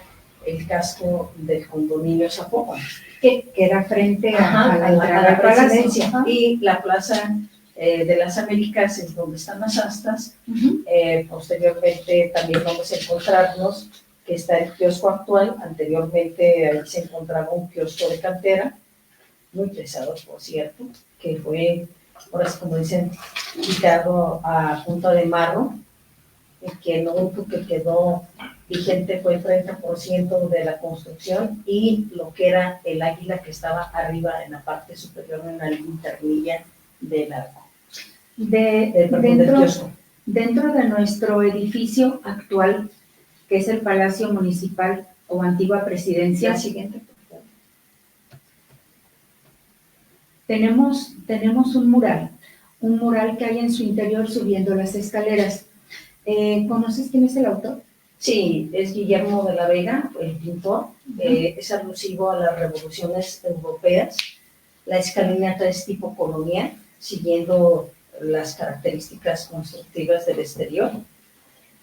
C: el casco del condominio Zapopan,
B: que era frente a la
C: presidencia. Y la Plaza de las Américas es donde están las astas. Posteriormente también vamos a encontrarnos que está el kiosco actual. Anteriormente ahí se encontraba un kiosco de cantera, muy pesado, por cierto, que fue, ahora sí como dicen, quitado a punta de marro, y que lo único que quedó vigente fue el 30% de la construcción y lo que era el águila que estaba arriba en la parte superior, en la internilla del arco.
B: Dentro de nuestro edificio actual, que es el Palacio Municipal o Antigua Presidencia,
C: La siguiente,
B: tenemos un mural que hay en su interior subiendo las escaleras. ¿Conoces quién es el autor?
C: Sí, es Guillermo de la Vega, el pintor. Es alusivo a las revoluciones europeas. La escalinata es tipo colonial, siguiendo las características constructivas del exterior.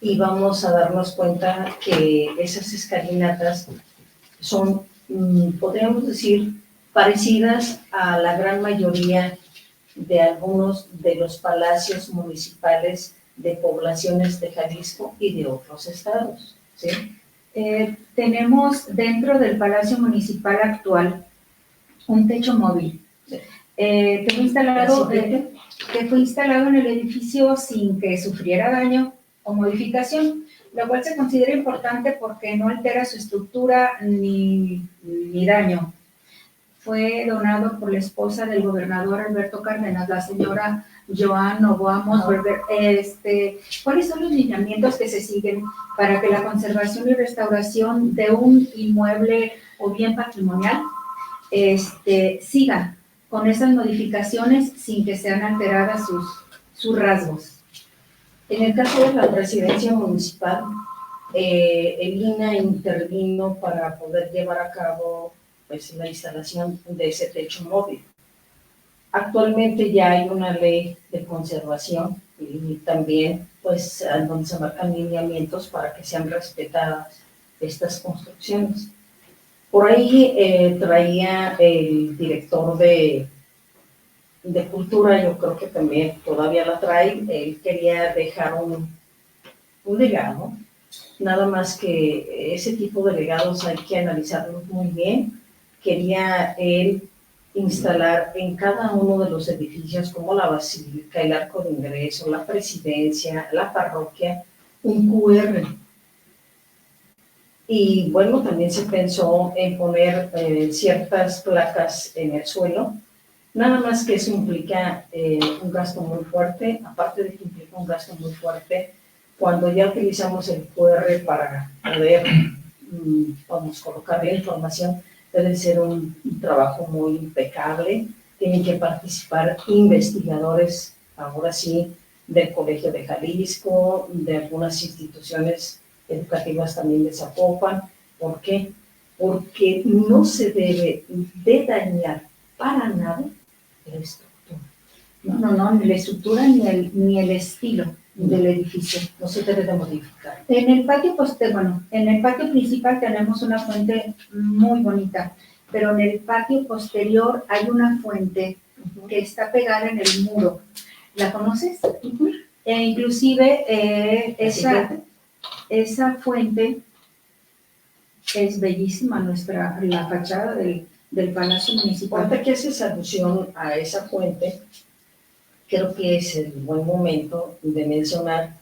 C: Y vamos a darnos cuenta que esas escalinatas son, podríamos decir, parecidas a la gran mayoría de algunos de los palacios municipales de poblaciones de Jalisco y de otros estados, ¿sí?
B: Tenemos dentro del Palacio Municipal actual un techo móvil,
C: Sí.
B: que fue instalado en el edificio sin que sufriera daño o modificación, lo cual se considera importante porque no altera su estructura ni daño. Fue donado por la esposa del gobernador Alberto Cárdenas, la señora Joan Novoa Mosberger. ¿Cuáles son los lineamientos que se siguen para que la conservación y restauración de un inmueble o bien patrimonial siga con esas modificaciones sin que sean alteradas sus rasgos?
C: En el caso de la presidencia municipal, el INAH intervino para poder llevar a cabo pues, la instalación de ese techo móvil. Actualmente ya hay una ley de conservación y también pues donde se marcan lineamientos para que sean respetadas estas construcciones. Por ahí traía el director de Cultura, yo creo que también todavía la trae, él quería dejar un legado, nada más que ese tipo de legados hay que analizarlos muy bien. Quería él instalar en cada uno de los edificios, como la Basílica, el Arco de Ingreso, la Presidencia, la Parroquia, un QR. Y bueno, también se pensó en poner ciertas placas en el suelo, nada más que eso implica un gasto muy fuerte, aparte de que implica un gasto muy fuerte, cuando ya utilizamos el QR para poder, colocar la información, debe ser un trabajo muy impecable, tienen que participar investigadores, ahora sí, del Colegio de Jalisco, de algunas instituciones educativas también de Zapopan. ¿Por qué? Porque no se debe de dañar para nada la estructura.
B: No, ni la estructura ni el estilo del edificio.
C: No se debe de modificar.
B: En el patio, en el patio principal tenemos una fuente muy bonita, pero en el patio posterior hay una fuente que está pegada en el muro. ¿La conoces? Inclusive esa fuente es bellísima, la fachada del Palacio Municipal.
C: Ahorita que haces alusión a esa fuente, creo que es el buen momento de mencionar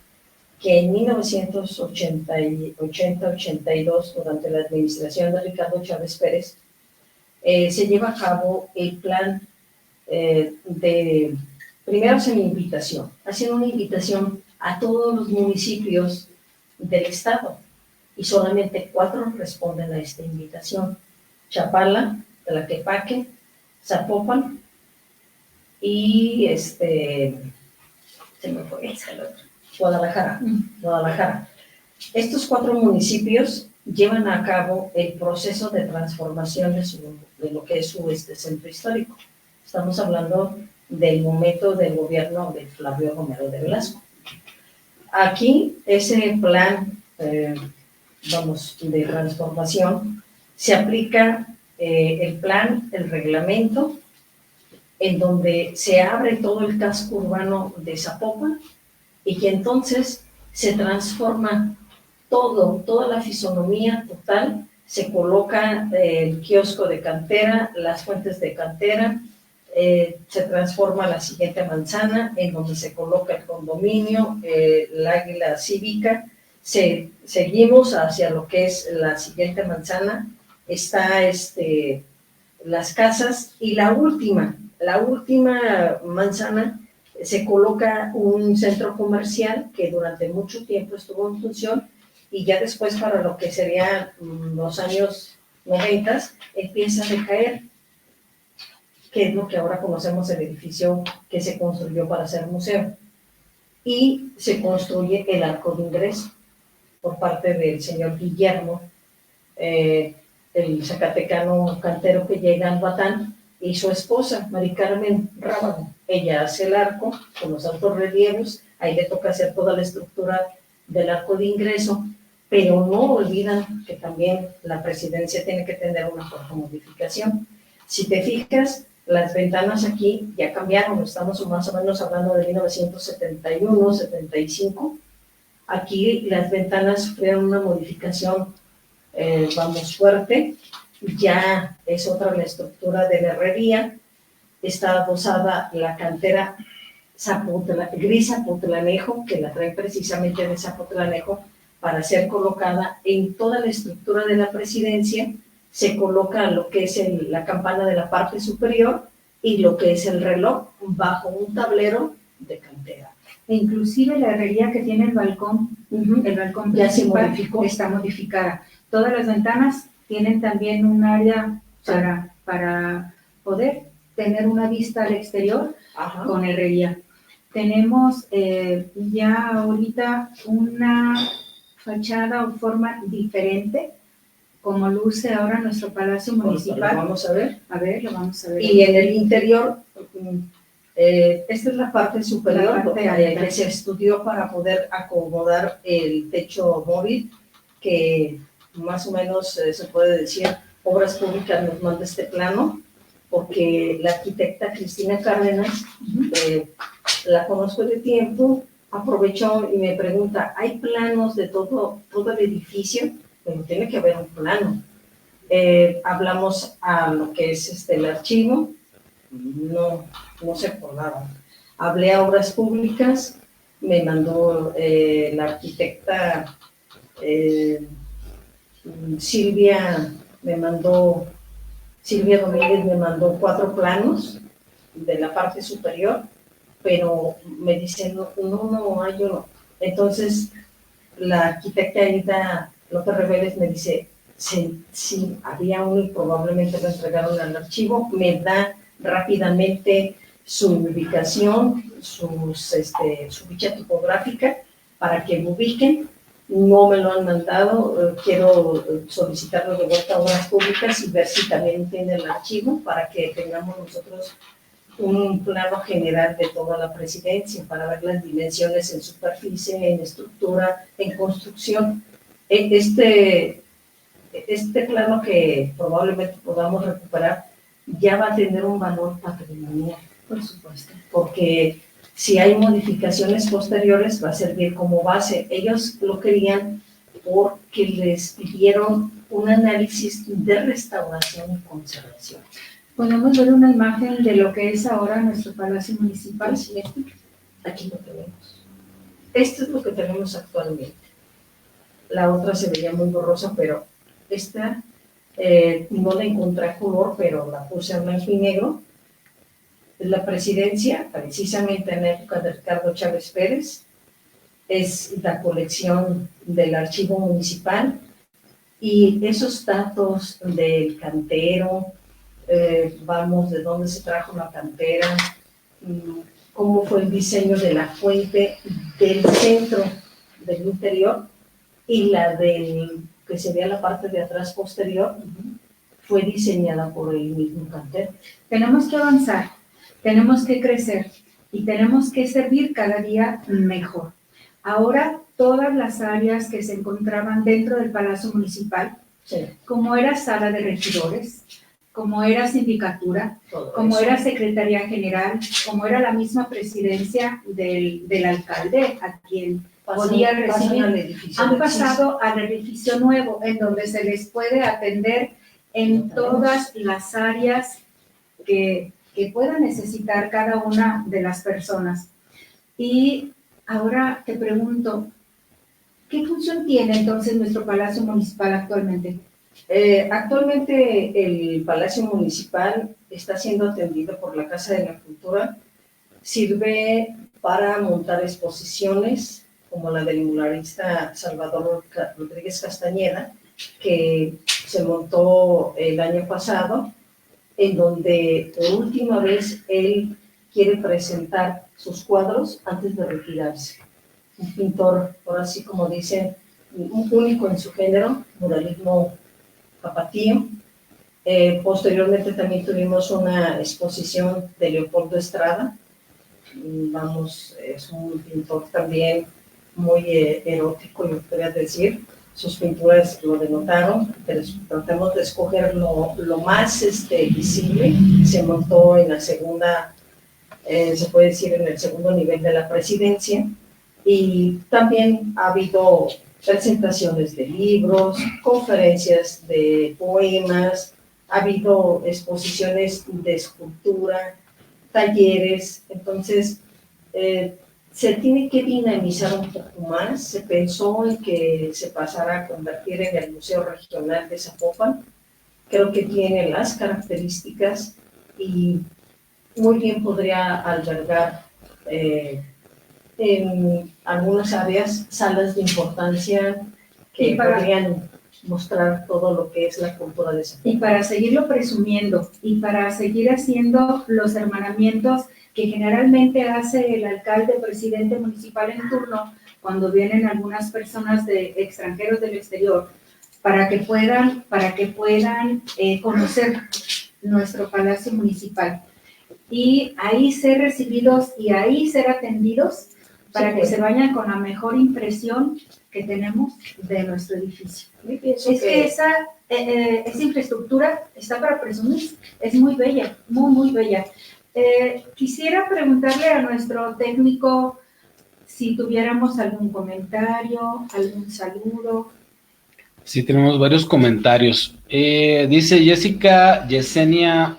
C: que en 1980-82, durante la administración de Ricardo Chávez Pérez, se lleva a cabo el plan primero hacen una invitación a todos los municipios del estado y solamente 4 responden a esta invitación: Chapala, Tlaquepaque, Zapopan y se me fue el otro, Guadalajara. Estos 4 municipios llevan a cabo el proceso de transformación de lo que es su centro histórico. Estamos hablando del momento del gobierno de Flavio Romero de Velasco. Aquí ese plan, de transformación, se aplica el plan, el reglamento, en donde se abre todo el casco urbano de Zapopan y que entonces se transforma toda la fisonomía total, se coloca el kiosco de cantera, las fuentes de cantera, se transforma la siguiente manzana, en donde se coloca el condominio, el águila cívica, seguimos hacia lo que es la siguiente manzana, está las casas, y la última manzana se coloca un centro comercial que durante mucho tiempo estuvo en función, y ya después, para lo que serían los años 90, empieza a decaer, que es lo que ahora conocemos, el edificio que se construyó para ser museo. Y se construye el arco de ingreso por parte del señor Guillermo, el zacatecano cantero que llega al Batán, y su esposa, Mari Carmen Rábago. Ella hace el arco con los altos relieves, ahí le toca hacer toda la estructura del arco de ingreso, pero no olvidan que también la presidencia tiene que tener una fuerte modificación. Si te fijas, las ventanas aquí ya cambiaron, estamos más o menos hablando de 1971, 75. Aquí las ventanas sufrieron una modificación, fuerte. Ya es otra la estructura de la herrería. Está adosada la cantera gris Zapotlanejo, que la traen precisamente de Zapotlanejo, para ser colocada en toda la estructura de la presidencia. Se coloca lo que es la campana de la parte superior y lo que es el reloj bajo un tablero de cantera.
B: E inclusive la herrería que tiene el balcón
C: Ya se
B: principal
C: modificó.
B: está modificada. Todas las ventanas tienen también un área para poder tener una vista al exterior.
C: Ajá.
B: Con herrería. Tenemos ya ahorita una fachada o forma diferente, como luce ahora nuestro Palacio Municipal.
C: Lo vamos a ver.
B: A ver, lo vamos a ver.
C: Y en el interior, esta es la parte superior, que se estudió para poder acomodar el techo móvil, que más o menos se puede decir, Obras Públicas nos manda este plano, porque la arquitecta Cristina Cárdenas, la conozco de tiempo, aprovechó y me pregunta, ¿hay planos de todo el edificio? Pero tiene que haber un plano. Hablamos a lo que es el archivo, no se acordaba. Hablé a Obras Públicas, me mandó la arquitecta Silvia Domínguez, me mandó 4 planos de la parte superior, pero me dicen, no hay uno. Entonces, la arquitecta Aida López Reveles me dice, sí, había uno y probablemente lo entregaron al archivo. Me da rápidamente su ubicación, su ficha topográfica para que me ubiquen. No me lo han mandado, quiero solicitarlo de vuelta a Obras Públicas y ver si también tiene el archivo para que tengamos nosotros un plano general de toda la presidencia para ver las dimensiones en superficie, en estructura, en construcción. Este plano que probablemente podamos recuperar ya va a tener un valor patrimonial,
B: Por supuesto.
C: porque si hay modificaciones posteriores va a servir como base. Ellos lo querían porque les pidieron un análisis de restauración y conservación.
B: Podemos ver una imagen de lo que es ahora nuestro Palacio Municipal.
C: Sí, aquí lo tenemos. Esto es lo que tenemos actualmente. La otra se veía muy borrosa, pero esta no la encontré a color, pero la puse a blanco y negro. La presidencia, precisamente en la época de Ricardo Chávez Pérez, es la colección del archivo municipal y esos datos del cantero, vamos, de dónde se trajo la cantera, cómo fue el diseño de la fuente del centro del interior y la del que sería la parte de atrás posterior, fue diseñada por el mismo cantero.
B: Tenemos que avanzar, tenemos que crecer y tenemos que servir cada día mejor. Ahora, todas las áreas que se encontraban dentro del Palacio Municipal,
C: Sí,
B: como era sala de regidores, como era sindicatura,
C: todo
B: como
C: eso.
B: era secretaría general, como era la misma presidencia del alcalde, a quien podía recibir,
C: al edificio
B: han
C: del
B: pasado al edificio nuevo, en donde se les puede atender en todas las áreas que pueda necesitar cada una de las personas. Y ahora te pregunto, ¿qué función tiene entonces nuestro Palacio Municipal actualmente?
C: Actualmente el Palacio Municipal está siendo atendido por la Casa de la Cultura. Sirve para montar exposiciones como la del muralista Salvador Rodríguez Castañeda, que se montó el año pasado, en donde por última vez él quiere presentar sus cuadros antes de retirarse. Un pintor, por así como dicen, único en su género, muralismo tapatío. Posteriormente también tuvimos una exposición de Leopoldo Estrada. Vamos, es un pintor también muy erótico, yo podría decir. Sus pinturas lo denotaron, pero tratamos de escoger lo más visible. Se montó en la segunda, se puede decir, en el segundo nivel de la presidencia. Y también ha habido presentaciones de libros, conferencias de poemas, ha habido exposiciones de escultura, talleres. Entonces, se tiene que dinamizar un poco más. Se pensó en que se pasara a convertir en el Museo Regional de Zapopan. Creo que tiene las características y muy bien podría albergar en algunas áreas salas de importancia que podrían mostrar todo lo que es la cultura de Zapopan.
B: Y para seguirlo presumiendo y para seguir haciendo los hermanamientos que generalmente hace el alcalde o presidente municipal en turno cuando vienen algunas personas de extranjeros del exterior, para que puedan conocer nuestro Palacio Municipal y ahí ser recibidos y ahí ser atendidos para que se vayan con la mejor impresión que tenemos de nuestro edificio. Es que esa infraestructura está para presumir, es muy bella, muy, muy bella. Quisiera preguntarle a nuestro técnico si tuviéramos algún comentario, algún saludo.
A: Sí, tenemos varios comentarios. Dice Jessica Yesenia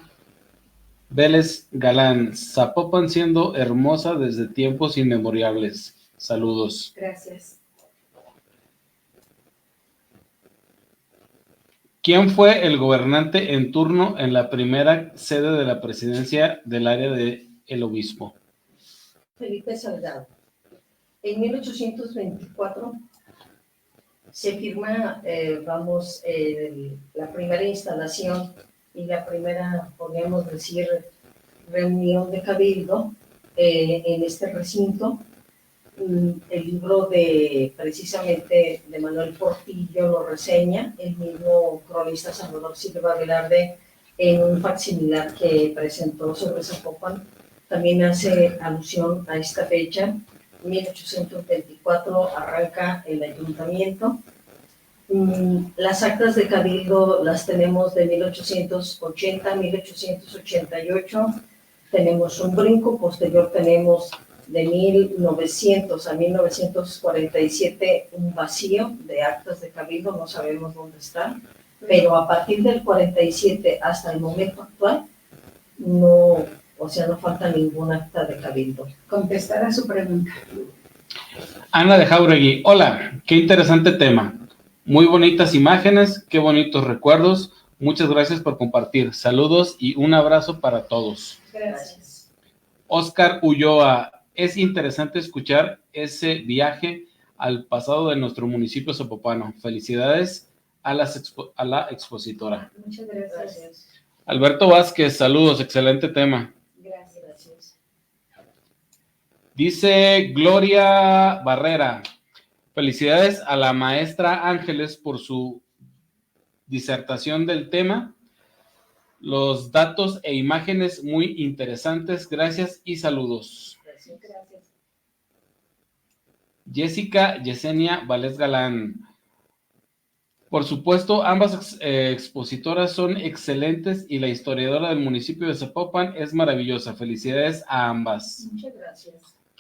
A: Vélez Galán, Zapopan siendo hermosa desde tiempos inmemoriales. Saludos.
B: Gracias.
A: ¿Quién fue el gobernante en turno en la primera sede de la presidencia del área del obispo?
C: Felipe Salgado. En 1824 Se firma, la primera instalación y la primera, podríamos decir, reunión de cabildo en este recinto. El libro precisamente de Manuel Portillo lo reseña, el mismo cronista Salvador Silva Velarde, en un facsimilar que presentó sobre Zapopan, también hace alusión a esta fecha. 1824 arranca el ayuntamiento. Las actas de cabildo las tenemos de 1880 a 1888. Tenemos un brinco, posterior tenemos de 1900 a 1947 un vacío de actas de cabildo, no sabemos dónde está, pero a partir del 47 hasta el momento actual no falta ningún acta de cabildo.
B: Contestar a su pregunta.
A: Ana de Jauregui, hola, qué interesante tema. Muy bonitas imágenes, qué bonitos recuerdos. Muchas gracias por compartir. Saludos y un abrazo para todos.
C: Gracias.
A: Oscar Ulloa, es interesante escuchar ese viaje al pasado de nuestro municipio zapopano. Felicidades a la expositora.
B: Muchas gracias.
A: Alberto Vázquez, saludos, excelente tema.
C: Gracias.
A: Dice Gloria Barrera, felicidades a la maestra Ángeles por su disertación del tema. Los datos e imágenes muy interesantes. Gracias y saludos.
C: Gracias.
A: Jessica Yesenia Valdés Galán. Por supuesto, ambas expositoras son excelentes y la historiadora del municipio de Zapopan es maravillosa. Felicidades a ambas.
C: Muchas gracias.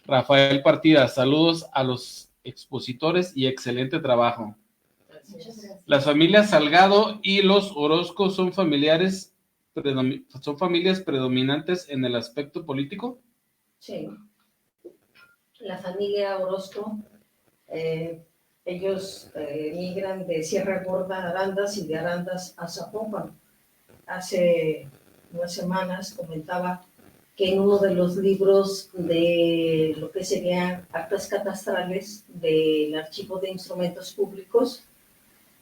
A: Rafael Partida, saludos a los expositores y excelente trabajo.
C: Gracias.
A: Las familias Salgado y los Orozco son familias predominantes en el aspecto político.
C: Sí. La familia Orozco, ellos migran de Sierra Gorda a Arandas y de Arandas a Zapopan. Hace unas semanas comentaba que en uno de los libros de lo que serían actas catastrales del Archivo de Instrumentos Públicos,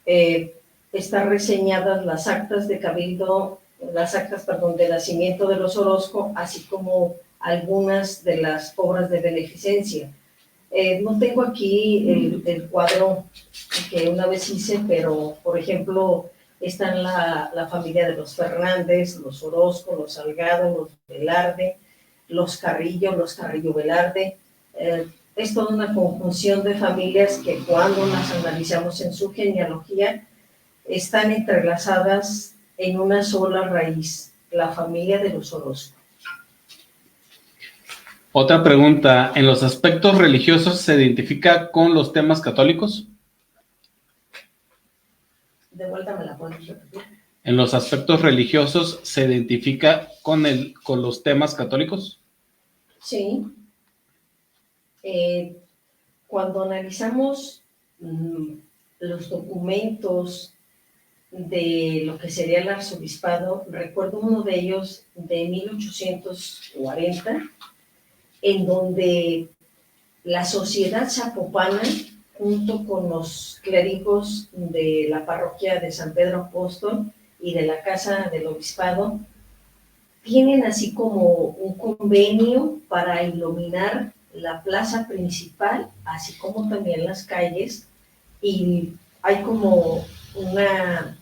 C: están reseñadas las actas de cabildo, de nacimiento de los Orozco, así como algunas de las obras de beneficencia. No tengo aquí el cuadro que una vez hice, pero, por ejemplo, están la familia de los Fernández, los Orozco, los Salgado, los Velarde, los Carrillo Velarde. Es toda una conjunción de familias que cuando las analizamos en su genealogía están entrelazadas en una sola raíz, la familia de los Orozco.
A: Otra pregunta, ¿en los aspectos religiosos se identifica con los temas católicos?
C: De vuelta me la puedes repetir.
A: ¿En los aspectos religiosos se identifica con los temas católicos?
C: Sí. Cuando analizamos los documentos de lo que sería el arzobispado, recuerdo uno de ellos de 1840, en donde la sociedad zapopana, junto con los clérigos de la parroquia de San Pedro Apóstol y de la Casa del Obispado, tienen así como un convenio para iluminar la plaza principal, así como también las calles, y hay como una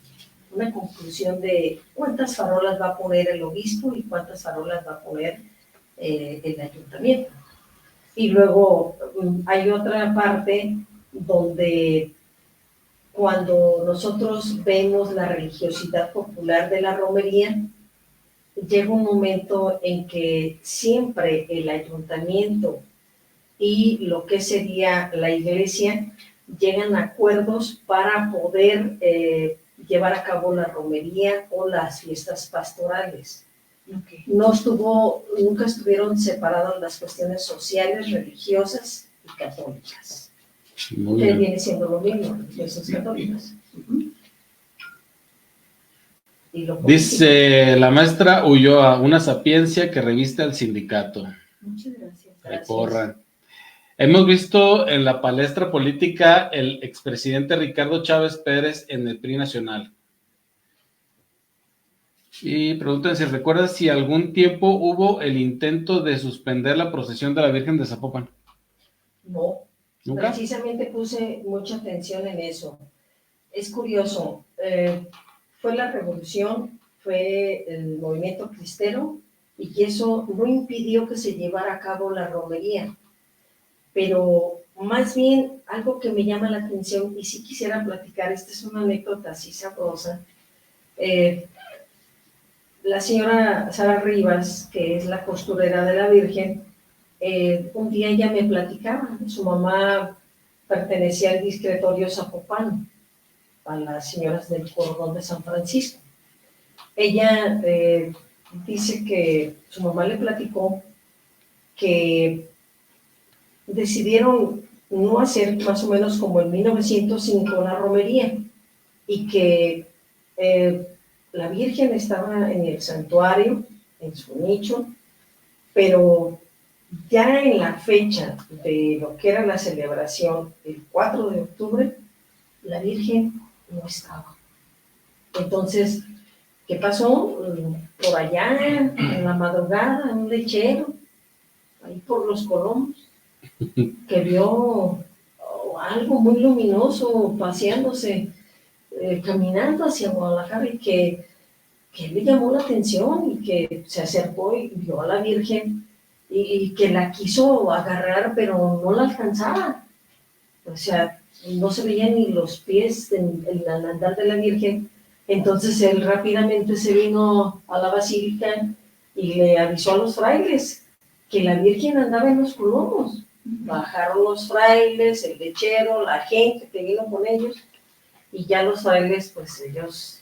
C: conclusión de cuántas farolas va a poner el obispo y cuántas farolas va a poner el ayuntamiento. Y luego hay otra parte donde cuando nosotros vemos la religiosidad popular de la romería, llega un momento en que siempre el ayuntamiento y lo que sería la iglesia llegan a acuerdos para poder llevar a cabo la romería o las fiestas pastorales.
B: Okay.
C: Nunca estuvieron separadas las cuestiones sociales, religiosas y católicas. Que viene siendo lo mismo, religiosas católicas.
A: Dice la maestra Ulloa, una sapiencia que reviste al sindicato.
B: Muchas gracias.
A: Ay, porra. Hemos visto en la palestra política el expresidente Ricardo Chávez Pérez en el PRI nacional. Y preguntan si recuerdas si algún tiempo hubo el intento de suspender la procesión de la Virgen de Zapopan.
C: No,
A: ¿Nunca?
C: precisamente puse mucha atención en eso. Es curioso, fue la revolución, fue el movimiento cristero, y que eso no impidió que se llevara a cabo la romería. Pero más bien algo que me llama la atención, y sí quisiera platicar, esta es una anécdota así sabrosa. La señora Sara Rivas, que es la costurera de la Virgen, un día ella me platicaba, su mamá pertenecía al discretorio Zapopan, a las señoras del Cordón de San Francisco. Ella dice que su mamá le platicó que decidieron no hacer más o menos como en 1905 la romería, y que la Virgen estaba en el santuario, en su nicho, pero ya en la fecha de lo que era la celebración, el 4 de octubre, la Virgen no estaba. Entonces, ¿qué pasó? Por allá, en la madrugada, un lechero, ahí por los Colomos, que vio algo muy luminoso paseándose, caminando hacia Guadalajara, y que le llamó la atención, y que se acercó y vio a la Virgen, y que la quiso agarrar, pero no la alcanzaba. O sea, no se veían ni los pies en el andar de la Virgen. Entonces él rápidamente se vino a la basílica y le avisó a los frailes que la Virgen andaba en los Colomos. Bajaron los frailes, el lechero, la gente que vino con ellos, y ya los frailes, pues ellos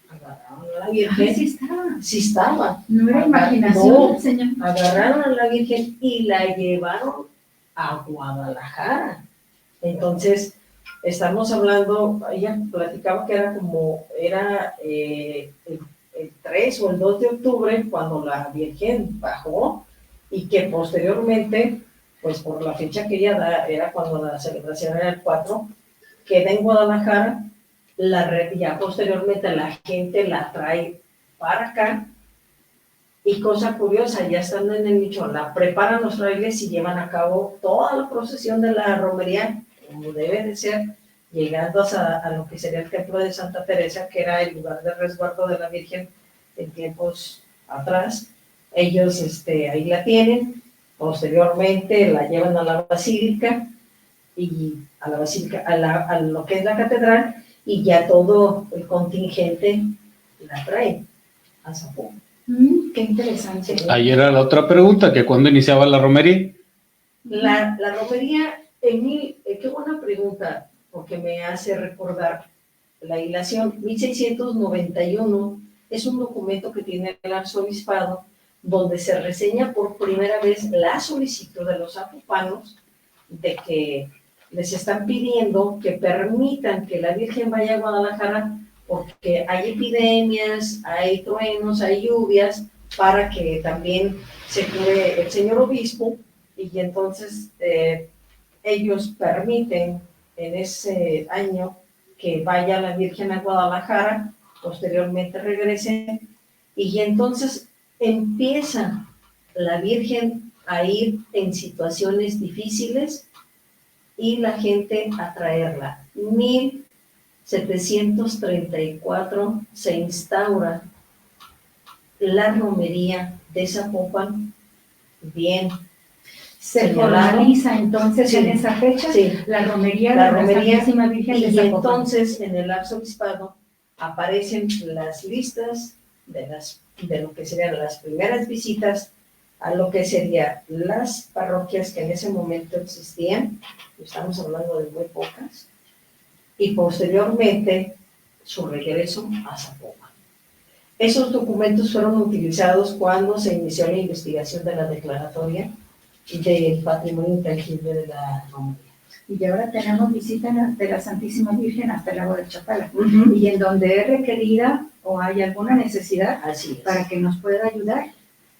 C: agarraron a la Virgen.
B: Sí estaba.
C: Sí estaba.
B: No era imaginación,
C: No,
B: señor.
C: agarraron a la Virgen y la llevaron a Guadalajara. Entonces, estamos hablando, ella platicaba que era el 3 o el 2 de octubre cuando la Virgen bajó, y que posteriormente, pues por la fecha que ella da, era cuando la celebración era el 4, queda en Guadalajara, ya posteriormente la gente la trae para acá, y cosa curiosa, ya estando en el nicho, la preparan los frailes y llevan a cabo toda la procesión de la romería, como debe de ser, llegando a lo que sería el templo de Santa Teresa, que era el lugar de resguardo de la Virgen en tiempos atrás. Ellos ahí la tienen, posteriormente la llevan a la basílica, y a la basílica, a lo que es la catedral, y ya todo el contingente la trae a Zapopan.
B: Qué interesante.
A: Ahí era la otra pregunta, que cuándo iniciaba la romería.
C: La romería, qué buena pregunta, porque me hace recordar la hilación. 1691 es un documento que tiene el arzobispado, donde se reseña por primera vez la solicitud de los zapopanos de que les están pidiendo que permitan que la Virgen vaya a Guadalajara, porque hay epidemias, hay truenos, hay lluvias, para que también se cure el señor obispo. Y entonces ellos permiten en ese año que vaya la Virgen a Guadalajara, posteriormente regrese, y entonces empieza la Virgen a ir en situaciones difíciles y la gente a traerla. 1734 se instaura la romería de Zapopan, bien
B: Se
C: señalado.
B: formaliza entonces
C: Sí.
B: en esa fecha
C: Sí.
B: la romería
C: La
B: de la
C: romería,
B: Santísima Virgen de
C: y
B: Zapopan.
C: entonces en el arzobispado aparecen las listas de lo que serían las primeras visitas a lo que serían las parroquias que en ese momento existían, estamos hablando de muy pocas, y posteriormente su regreso a Zapopan. Esos documentos fueron utilizados cuando se inició la investigación de la declaratoria del patrimonio intangible de la romería.
B: Y ahora tenemos visita de la Santísima Virgen hasta el lago de Chapala.
C: Uh-huh.
B: Y en donde es requerida o hay alguna necesidad
C: Así es.
B: para que nos pueda ayudar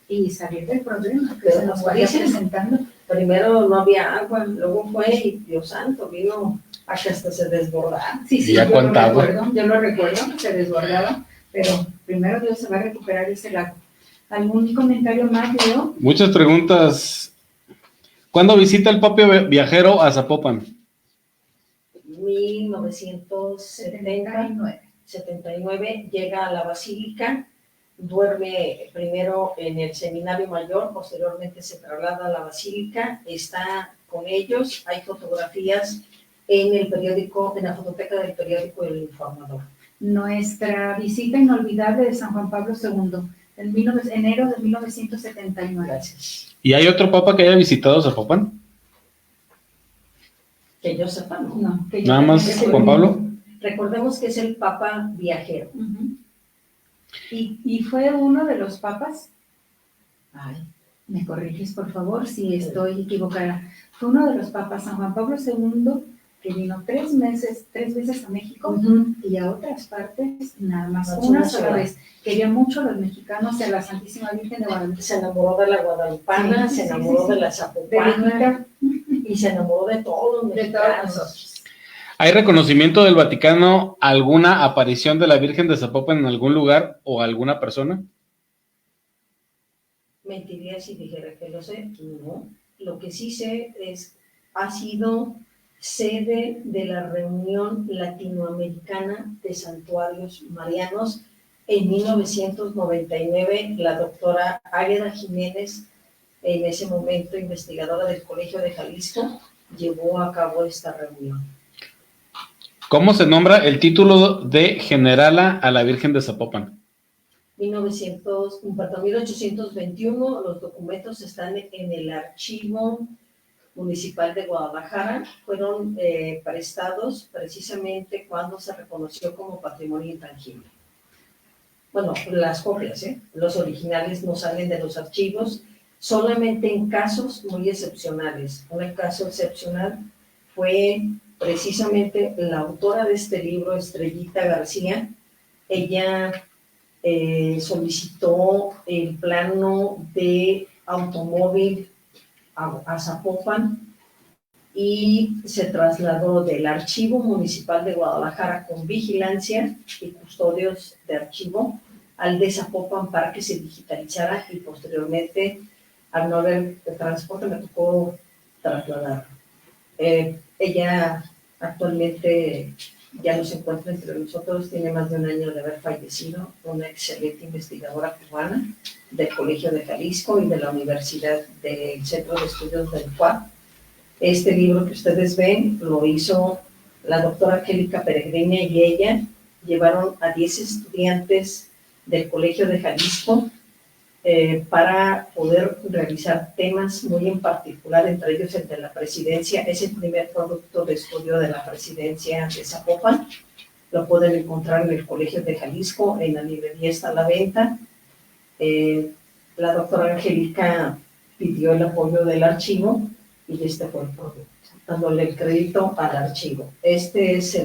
B: y salir del problema que se nos vaya
C: Dicen,
B: presentando.
C: Primero no había agua, luego fue y Dios santo, vino a que hasta se desbordaba.
B: Sí,
A: ¿Ya
B: yo
A: cuánta agua?
B: yo lo recuerdo, se desbordaba, pero primero Dios se va a recuperar ese lago. ¿Algún comentario más, Leo?
A: Muchas preguntas. ¿Cuándo visita el propio viajero a Zapopan?
C: 1979 llega a la Basílica, duerme primero en el Seminario Mayor, posteriormente se traslada a la Basílica, está con ellos, hay fotografías en el periódico, en la fototeca del periódico El Informador.
B: Nuestra visita inolvidable de San Juan Pablo II, enero de 1979.
C: Gracias.
A: ¿Y hay otro papa que haya visitado Zapopan?
C: Que yo sepa, ¿no?
B: No, que yo
A: Nada más
B: también
A: Juan Pablo.
C: Recordemos que es el Papa viajero.
B: Uh-huh. ¿Y fue uno de los papas?
C: Ay,
B: Me corriges, por favor, si estoy equivocada. Fue uno de los papas, San Juan Pablo II, que vino 3 veces a México y a otras partes, nada más
C: No,
B: una
C: una
B: sola
C: sola.
B: vez. Quería mucho a los mexicanos y a la Santísima Virgen de Guadalupe.
C: se enamoró de la guadalupana,
B: Sí,
C: se
B: sí,
C: enamoró
B: sí,
C: de la
B: De
C: zapopana
B: Benita,
C: y se enamoró de todos los
B: de todos
C: mexicanos.
B: nosotros.
A: ¿Hay reconocimiento del Vaticano alguna aparición de la Virgen de Zapopan en algún lugar o alguna persona?
C: Mentiría si dijera que lo sé, no. Lo que sí sé es, ha sido sede de la reunión latinoamericana de santuarios marianos. En 1999, la doctora Águeda Jiménez, en ese momento investigadora del Colegio de Jalisco, llevó a cabo esta reunión.
A: ¿Cómo se nombra el título de generala a la Virgen de Zapopan?
C: 1821, los documentos están en el Archivo Municipal de Guadalajara, fueron prestados precisamente cuando se reconoció como patrimonio intangible. Bueno, las copias, los originales no salen de los archivos, solamente en casos muy excepcionales. Un caso excepcional fue precisamente la autora de este libro, Estrellita García. Ella solicitó el plano de automóvil a Zapopan y se trasladó del Archivo Municipal de Guadalajara con vigilancia y custodios de archivo al de Zapopan para que se digitalizara y posteriormente, al no haber transporte, me tocó trasladar. Ella actualmente ya no se encuentra entre nosotros, tiene más de 1 año de haber fallecido, una excelente investigadora cubana del Colegio de Jalisco y de la Universidad del Centro de Estudios del CUAP. Este libro que ustedes ven lo hizo la doctora Angélica Peregrina y ella llevaron a 10 estudiantes del Colegio de Jalisco para poder realizar temas muy en particular, entre ellos el de la presidencia. Es el primer producto de estudio de la presidencia de Zapopan. Lo pueden encontrar en el Colegio de Jalisco, en la librería está a la venta. La doctora Angélica pidió el apoyo del archivo y este fue el producto, dándole el crédito al archivo. Este es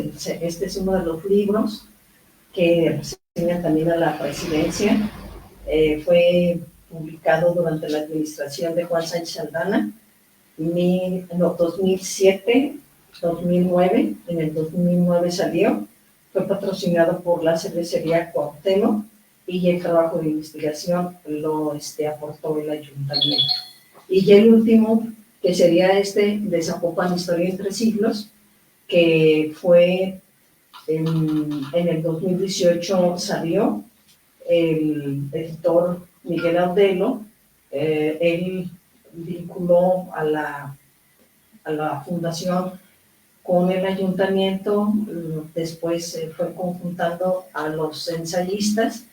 C: uno de los libros que reseña también a la presidencia. Fue publicado durante la administración de Juan Sánchez Saldana, 2007, 2009, en el 2009 salió, fue patrocinado por la cervecería Cuauhtémoc y el trabajo de investigación lo aportó el ayuntamiento. Y ya el último, que sería de Zapopan, Historia entre Siglos, que fue en el 2018 salió. El editor Miguel Audelo, él vinculó a la fundación con el ayuntamiento, después fue conjuntando a los ensayistas.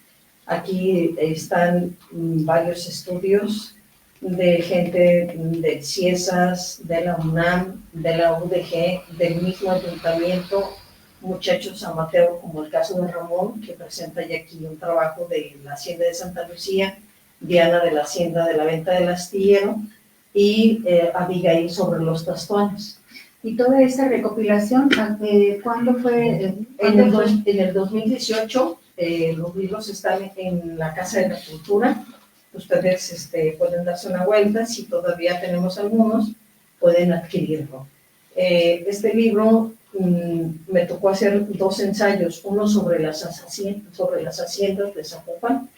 C: Aquí están varios estudios de gente de CIESAS, de la UNAM, de la UDG, del mismo ayuntamiento, muchachos amateur, como el caso de Ramón, que presenta ya aquí un trabajo de la Hacienda de Santa Lucía, Diana de la Hacienda de la Venta del Astillero y Abigail sobre los tastones.
B: Y toda esa recopilación, ¿cuándo fue?
C: En el 2018, los libros están en la Casa de la Cultura, ustedes pueden darse una vuelta, si todavía tenemos algunos, pueden adquirirlo. Este libro me tocó hacer 2 ensayos, uno sobre las haciendas de Zapopan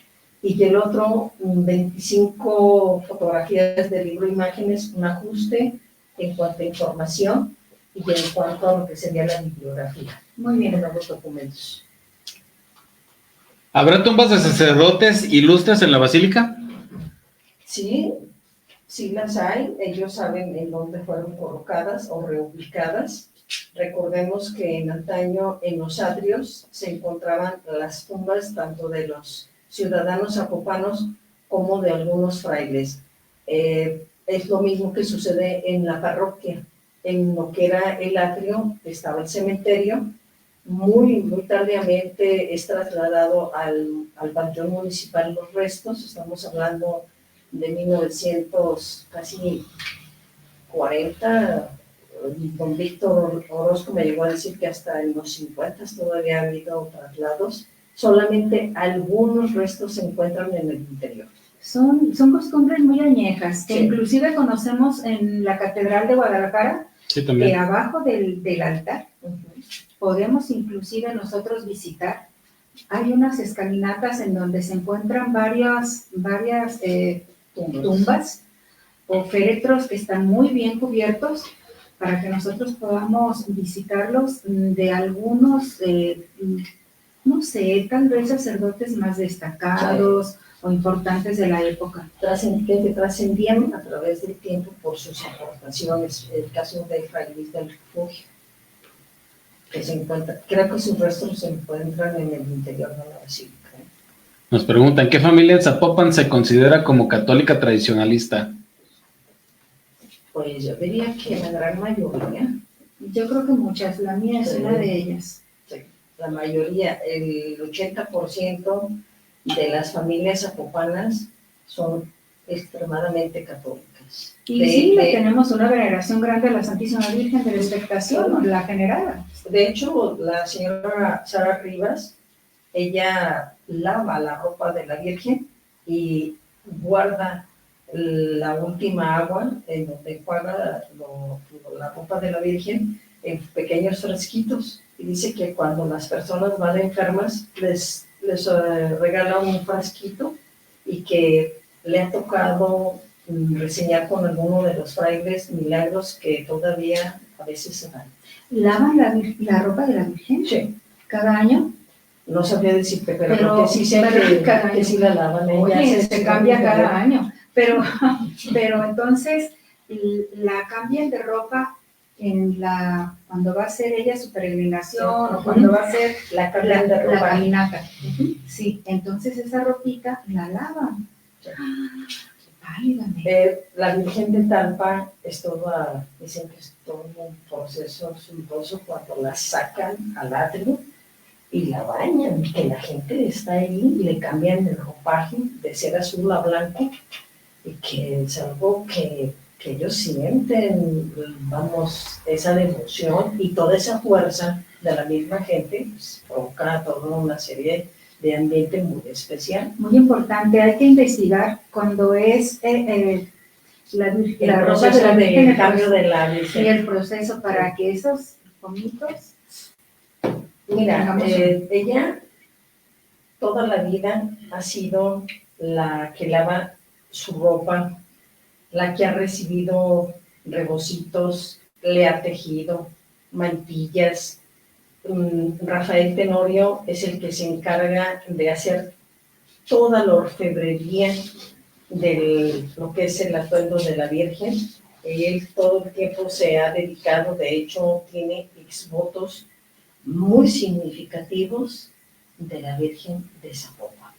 C: y el otro 25 fotografías de libro imágenes, un ajuste en cuanto a información y en cuanto a lo que sería la bibliografía. Muy bien, nuevos documentos.
A: ¿Habrá tumbas de sacerdotes ilustres en la basílica?
C: Sí, sí las hay. Ellos saben en dónde fueron colocadas o reubicadas. Recordemos que en antaño en los atrios se encontraban las tumbas tanto de los ciudadanos zapopanos como de algunos frailes. Es lo mismo que sucede en la parroquia. En lo que era el atrio estaba el cementerio. Muy tardíamente es trasladado al panteón municipal los restos. Estamos hablando de 1940. Don Víctor Orozco me llegó a decir que hasta en los 50 todavía ha habido traslados. Solamente algunos restos se encuentran en el interior.
B: Son costumbres muy añejas, que inclusive conocemos en la Catedral de Guadalajara,
A: Sí, también.
B: que abajo del altar podemos inclusive nosotros visitar. Hay unas escalinatas en donde se encuentran varias tumbas o féretros que están muy bien cubiertos para que nosotros podamos visitarlos de algunos, no sé, tal vez sacerdotes más destacados o importantes de la época.
C: Que trascendían a través del tiempo por sus aportaciones. El caso de Fray Luis del Refugio, que se encuentra, creo que sus restos se encuentran en el interior de la basílica.
A: Nos preguntan, ¿qué familia en Zapopan se considera como católica tradicionalista?
C: Pues yo diría que la gran mayoría.
B: Yo creo que muchas, la mía es una de ellas.
C: Sí, la mayoría, el 80% de las familias zapopanas son extremadamente católicas.
B: Y tenemos una veneración grande a la Santísima Virgen de la Expectación, la generada.
C: De hecho, la señora Sara Rivas, ella lava la ropa de la Virgen y guarda la última agua en donde enjuaga la ropa de la Virgen en pequeños frasquitos. Y dice que cuando las personas van enfermas, les regala un frasquito y que le ha tocado reseñar con alguno de los frailes milagros que todavía a veces se dan.
B: ¿Lavan la ropa de la Virgen?
C: Sí.
B: ¿Cada año?
C: No sabría decirte, pero que sí sé que sí la lavan.
B: Oye, se cambia cada año. Pero entonces, la cambian de ropa cuando va a hacer ella su peregrinación o cuando va a hacer la caminata. Sí, entonces esa ropita la lavan.
C: La Virgen de Talpa dicen que es todo un proceso suntuoso cuando la sacan al atrio y la bañan, que la gente está ahí y le cambian el ropaje de ser azul a blanco y que es algo que ellos sienten, vamos, esa devoción y toda esa fuerza de la misma gente, pues, provoca toda una serie de ambiente muy especial.
B: Muy importante, hay que investigar cuando es la ropa de la Virgen, el cambio de la Virgen y el proceso para que esos pomitos.
C: Mira, ella toda la vida ha sido la que lava su ropa, la que ha recibido rebocitos, le ha tejido mantillas. Rafael Tenorio es el que se encarga de hacer toda la orfebrería de lo que es el atuendo de la Virgen. Él todo el tiempo se ha dedicado, de hecho tiene exvotos muy significativos de la Virgen de Zapopan.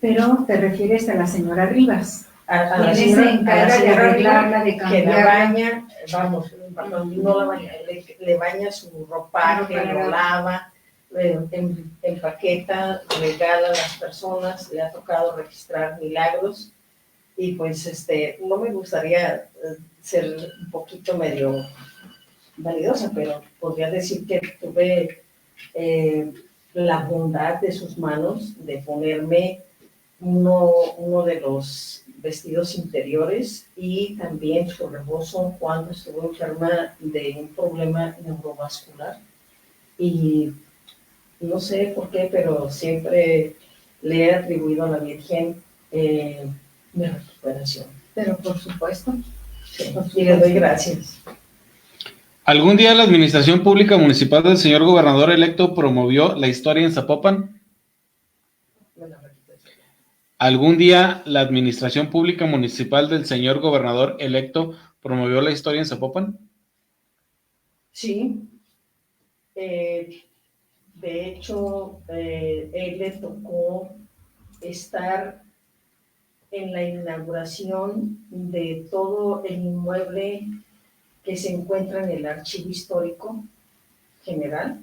B: Pero te refieres a la señora Rivas.
C: A la señora,
B: se encarga de arreglarla, de cambiarla.
C: Que la baña, no la baña, le baña su ropaje, lo lava, empaqueta, regala a las personas. Le ha tocado registrar milagros y pues no me gustaría ser un poquito medio vanidosa, pero podría decir que tuve la bondad de sus manos de ponerme uno de los vestidos interiores y también su rebozo cuando estuvo enferma de un problema neurovascular. Y no sé por qué, pero siempre le he atribuido a la Virgen mi recuperación.
B: Pero por supuesto.
C: Sí, y le doy gracias.
A: ¿Algún día la Administración Pública Municipal del señor gobernador electo promovió la historia en Zapopan? ¿Algún día la Administración Pública Municipal del señor gobernador electo promovió la historia en Zapopan?
C: Sí. De hecho, él le tocó estar en la inauguración de todo el inmueble que se encuentra en el Archivo Histórico General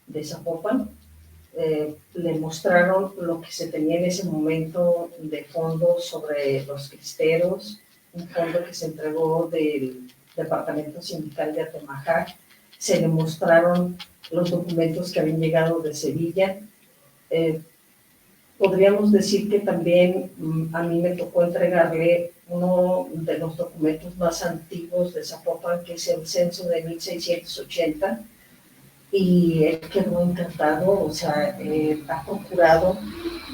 C: de Zapopan. Le mostraron lo que se tenía en ese momento de fondos sobre los cristeros, un fondo que se entregó del Departamento Sindical de Atemajac. Se le mostraron los documentos que habían llegado de Sevilla. Podríamos decir que también a mí me tocó entregarle uno de los documentos más antiguos de Zapopan, que es el censo de 1680, y él quedó encantado. O sea, ha procurado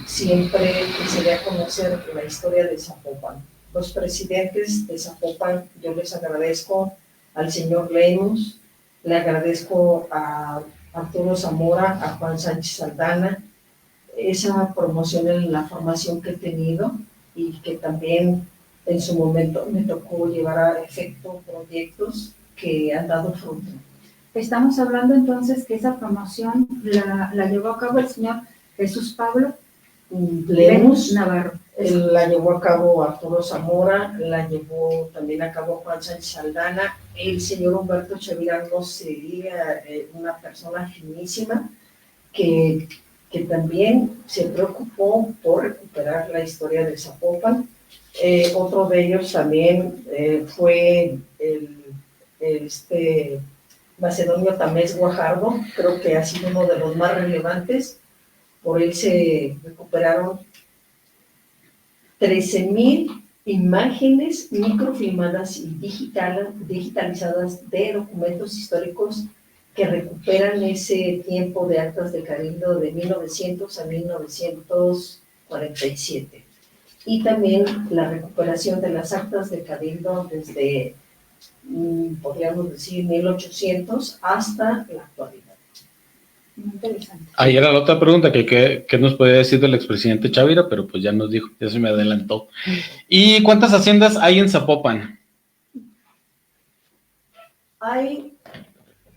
C: siempre que se dé a conocer la historia de Zapopan. Los presidentes de Zapopan, yo les agradezco al señor Lemus, le agradezco a Arturo Zamora, a Juan Sánchez Saldana, esa promoción en la formación que he tenido y que también en su momento me tocó llevar a efecto proyectos que han dado fruto.
B: Estamos hablando entonces que esa promoción la llevó a cabo el señor Jesús Pablo
C: Lemus
B: Navarro.
C: La llevó a cabo Arturo Zamora, la llevó también a cabo Juan Sánchez Saldana. El señor Humberto Chavirano sería una persona finísima que también se preocupó por recuperar la historia de Zapopan. Otro de ellos también fue Macedonio Tamés Guajardo, creo que ha sido uno de los más relevantes. Por él se recuperaron 13,000 imágenes microfilmadas y digitalizadas de documentos históricos que recuperan ese tiempo de actas de cabildo de 1900 a 1947. Y también la recuperación de las actas de cabildo desde, podríamos decir, 1800 hasta la actualidad.
B: Muy interesante.
A: Ahí era la otra pregunta, que nos podía decir del expresidente Chavira, pero pues ya nos dijo, ya se me adelantó. ¿Y cuántas haciendas hay en Zapopan?
C: Hay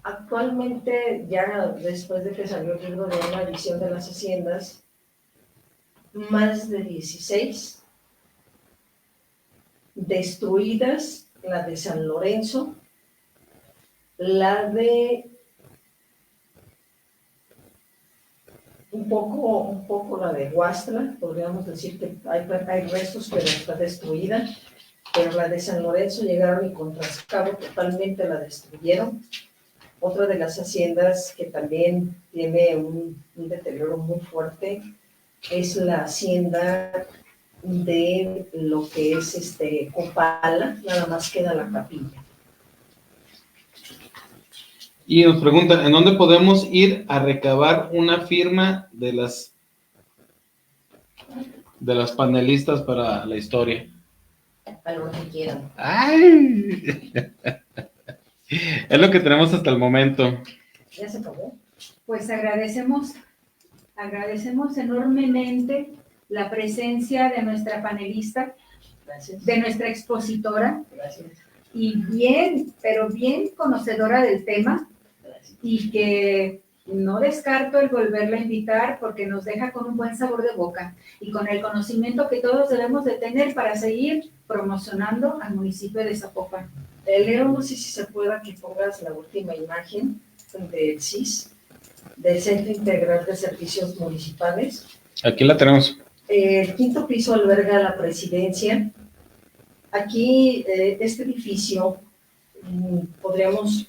C: actualmente, ya después de que salió el libro de una edición de las haciendas, más de 16 destruidas, la de San Lorenzo, la de un poco la de Huastla, podríamos decir que hay restos, pero está destruida. Pero la de San Lorenzo llegaron y con trascabo totalmente la destruyeron. Otra de las haciendas que también tiene un deterioro muy fuerte es la hacienda de lo que es Copala, nada más queda la capilla.
A: Y nos preguntan, ¿en dónde podemos ir a recabar una firma de las panelistas para la historia?
C: A lo que quieran.
A: ¡Ay! Es lo que tenemos hasta el momento.
C: ¿Ya se acabó?
B: Pues agradecemos enormemente la presencia de nuestra panelista,
C: Gracias.
B: de nuestra expositora,
C: Gracias.
B: y bien, pero bien conocedora del tema,
C: Gracias.
B: y que no descarto el volverla a invitar porque nos deja con un buen sabor de boca y con el conocimiento que todos debemos de tener para seguir promocionando al municipio de Zapopan.
C: Leo, no sé si se pueda que pongas la última imagen del CIS, del Centro Integral de Servicios Municipales.
A: Aquí la tenemos.
C: El quinto piso alberga la presidencia. Aquí, este edificio, podríamos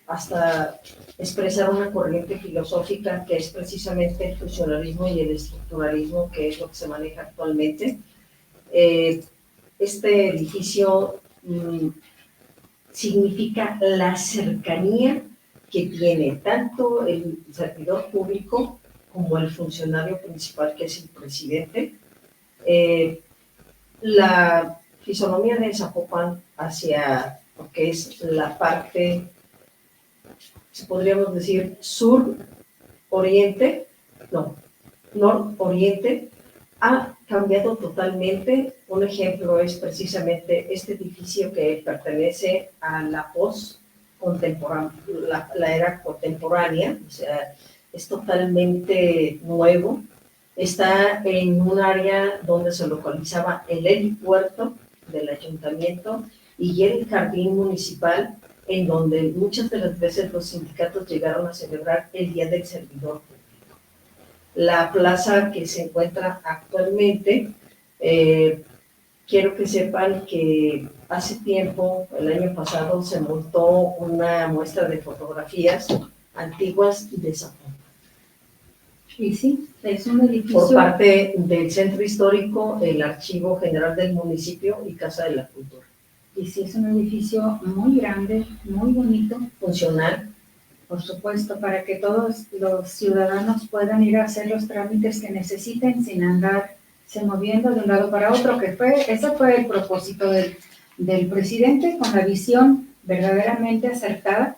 C: hasta expresar una corriente filosófica que es precisamente el funcionalismo y el estructuralismo, que es lo que se maneja actualmente. Este edificio significa la cercanía que tiene tanto el servidor público como el funcionario principal, que es el presidente. La fisonomía de Zapopan hacia lo que es la parte, podríamos decir, sur-oriente, no, nor-oriente, ha cambiado totalmente. Un ejemplo es precisamente este edificio que pertenece a la post-contemporánea, la era contemporánea, o sea, es totalmente nuevo. Está en un área donde se localizaba el helipuerto del ayuntamiento y el jardín municipal, en donde muchas de las veces los sindicatos llegaron a celebrar el Día del Servidor Público. La plaza que se encuentra actualmente, quiero que sepan que hace tiempo, el año pasado, se montó una muestra de fotografías antiguas de Zapopan.
B: Y sí, es un edificio...
C: Por parte del Centro Histórico, el Archivo General del Municipio y Casa de la Cultura.
B: Y sí, es un edificio muy grande, muy bonito.
C: Funcional.
B: Por supuesto, para que todos los ciudadanos puedan ir a hacer los trámites que necesiten sin andarse moviendo de un lado para otro, ese fue el propósito del presidente, con la visión verdaderamente acertada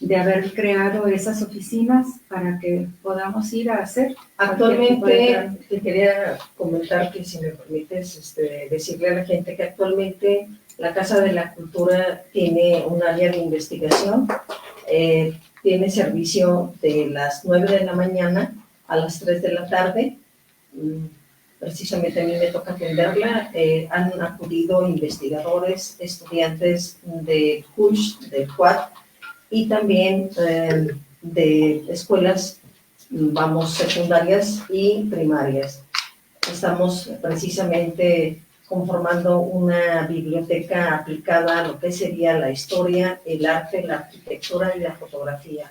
B: de haber creado esas oficinas para que podamos ir a hacer.
C: Actualmente, te quería comentar que, si me permites, decirle a la gente que actualmente la Casa de la Cultura tiene un área de investigación, tiene servicio de las 9 de la mañana a las 3 de la tarde. Precisamente a mí me toca atenderla. Han acudido investigadores, estudiantes de CUSH, de CUAD, y también de escuelas, secundarias y primarias. Estamos precisamente conformando una biblioteca aplicada a lo que sería la historia, el arte, la arquitectura y la fotografía.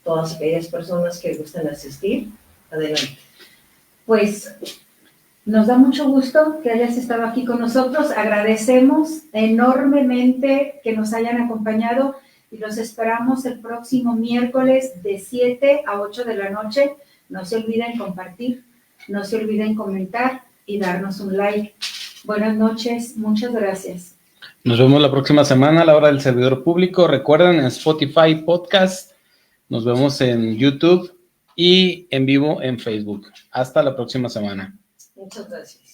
C: Todas aquellas personas que gusten asistir, adelante.
B: Pues nos da mucho gusto que hayas estado aquí con nosotros. Agradecemos enormemente que nos hayan acompañado y los esperamos el próximo miércoles de 7 a 8 de la noche. No se olviden compartir, no se olviden comentar y darnos un like. Buenas noches, muchas gracias.
A: Nos vemos la próxima semana a la hora del servidor público. Recuerden, en Spotify Podcast. Nos vemos en YouTube y en vivo en Facebook. Hasta la próxima semana.
C: Muchas gracias.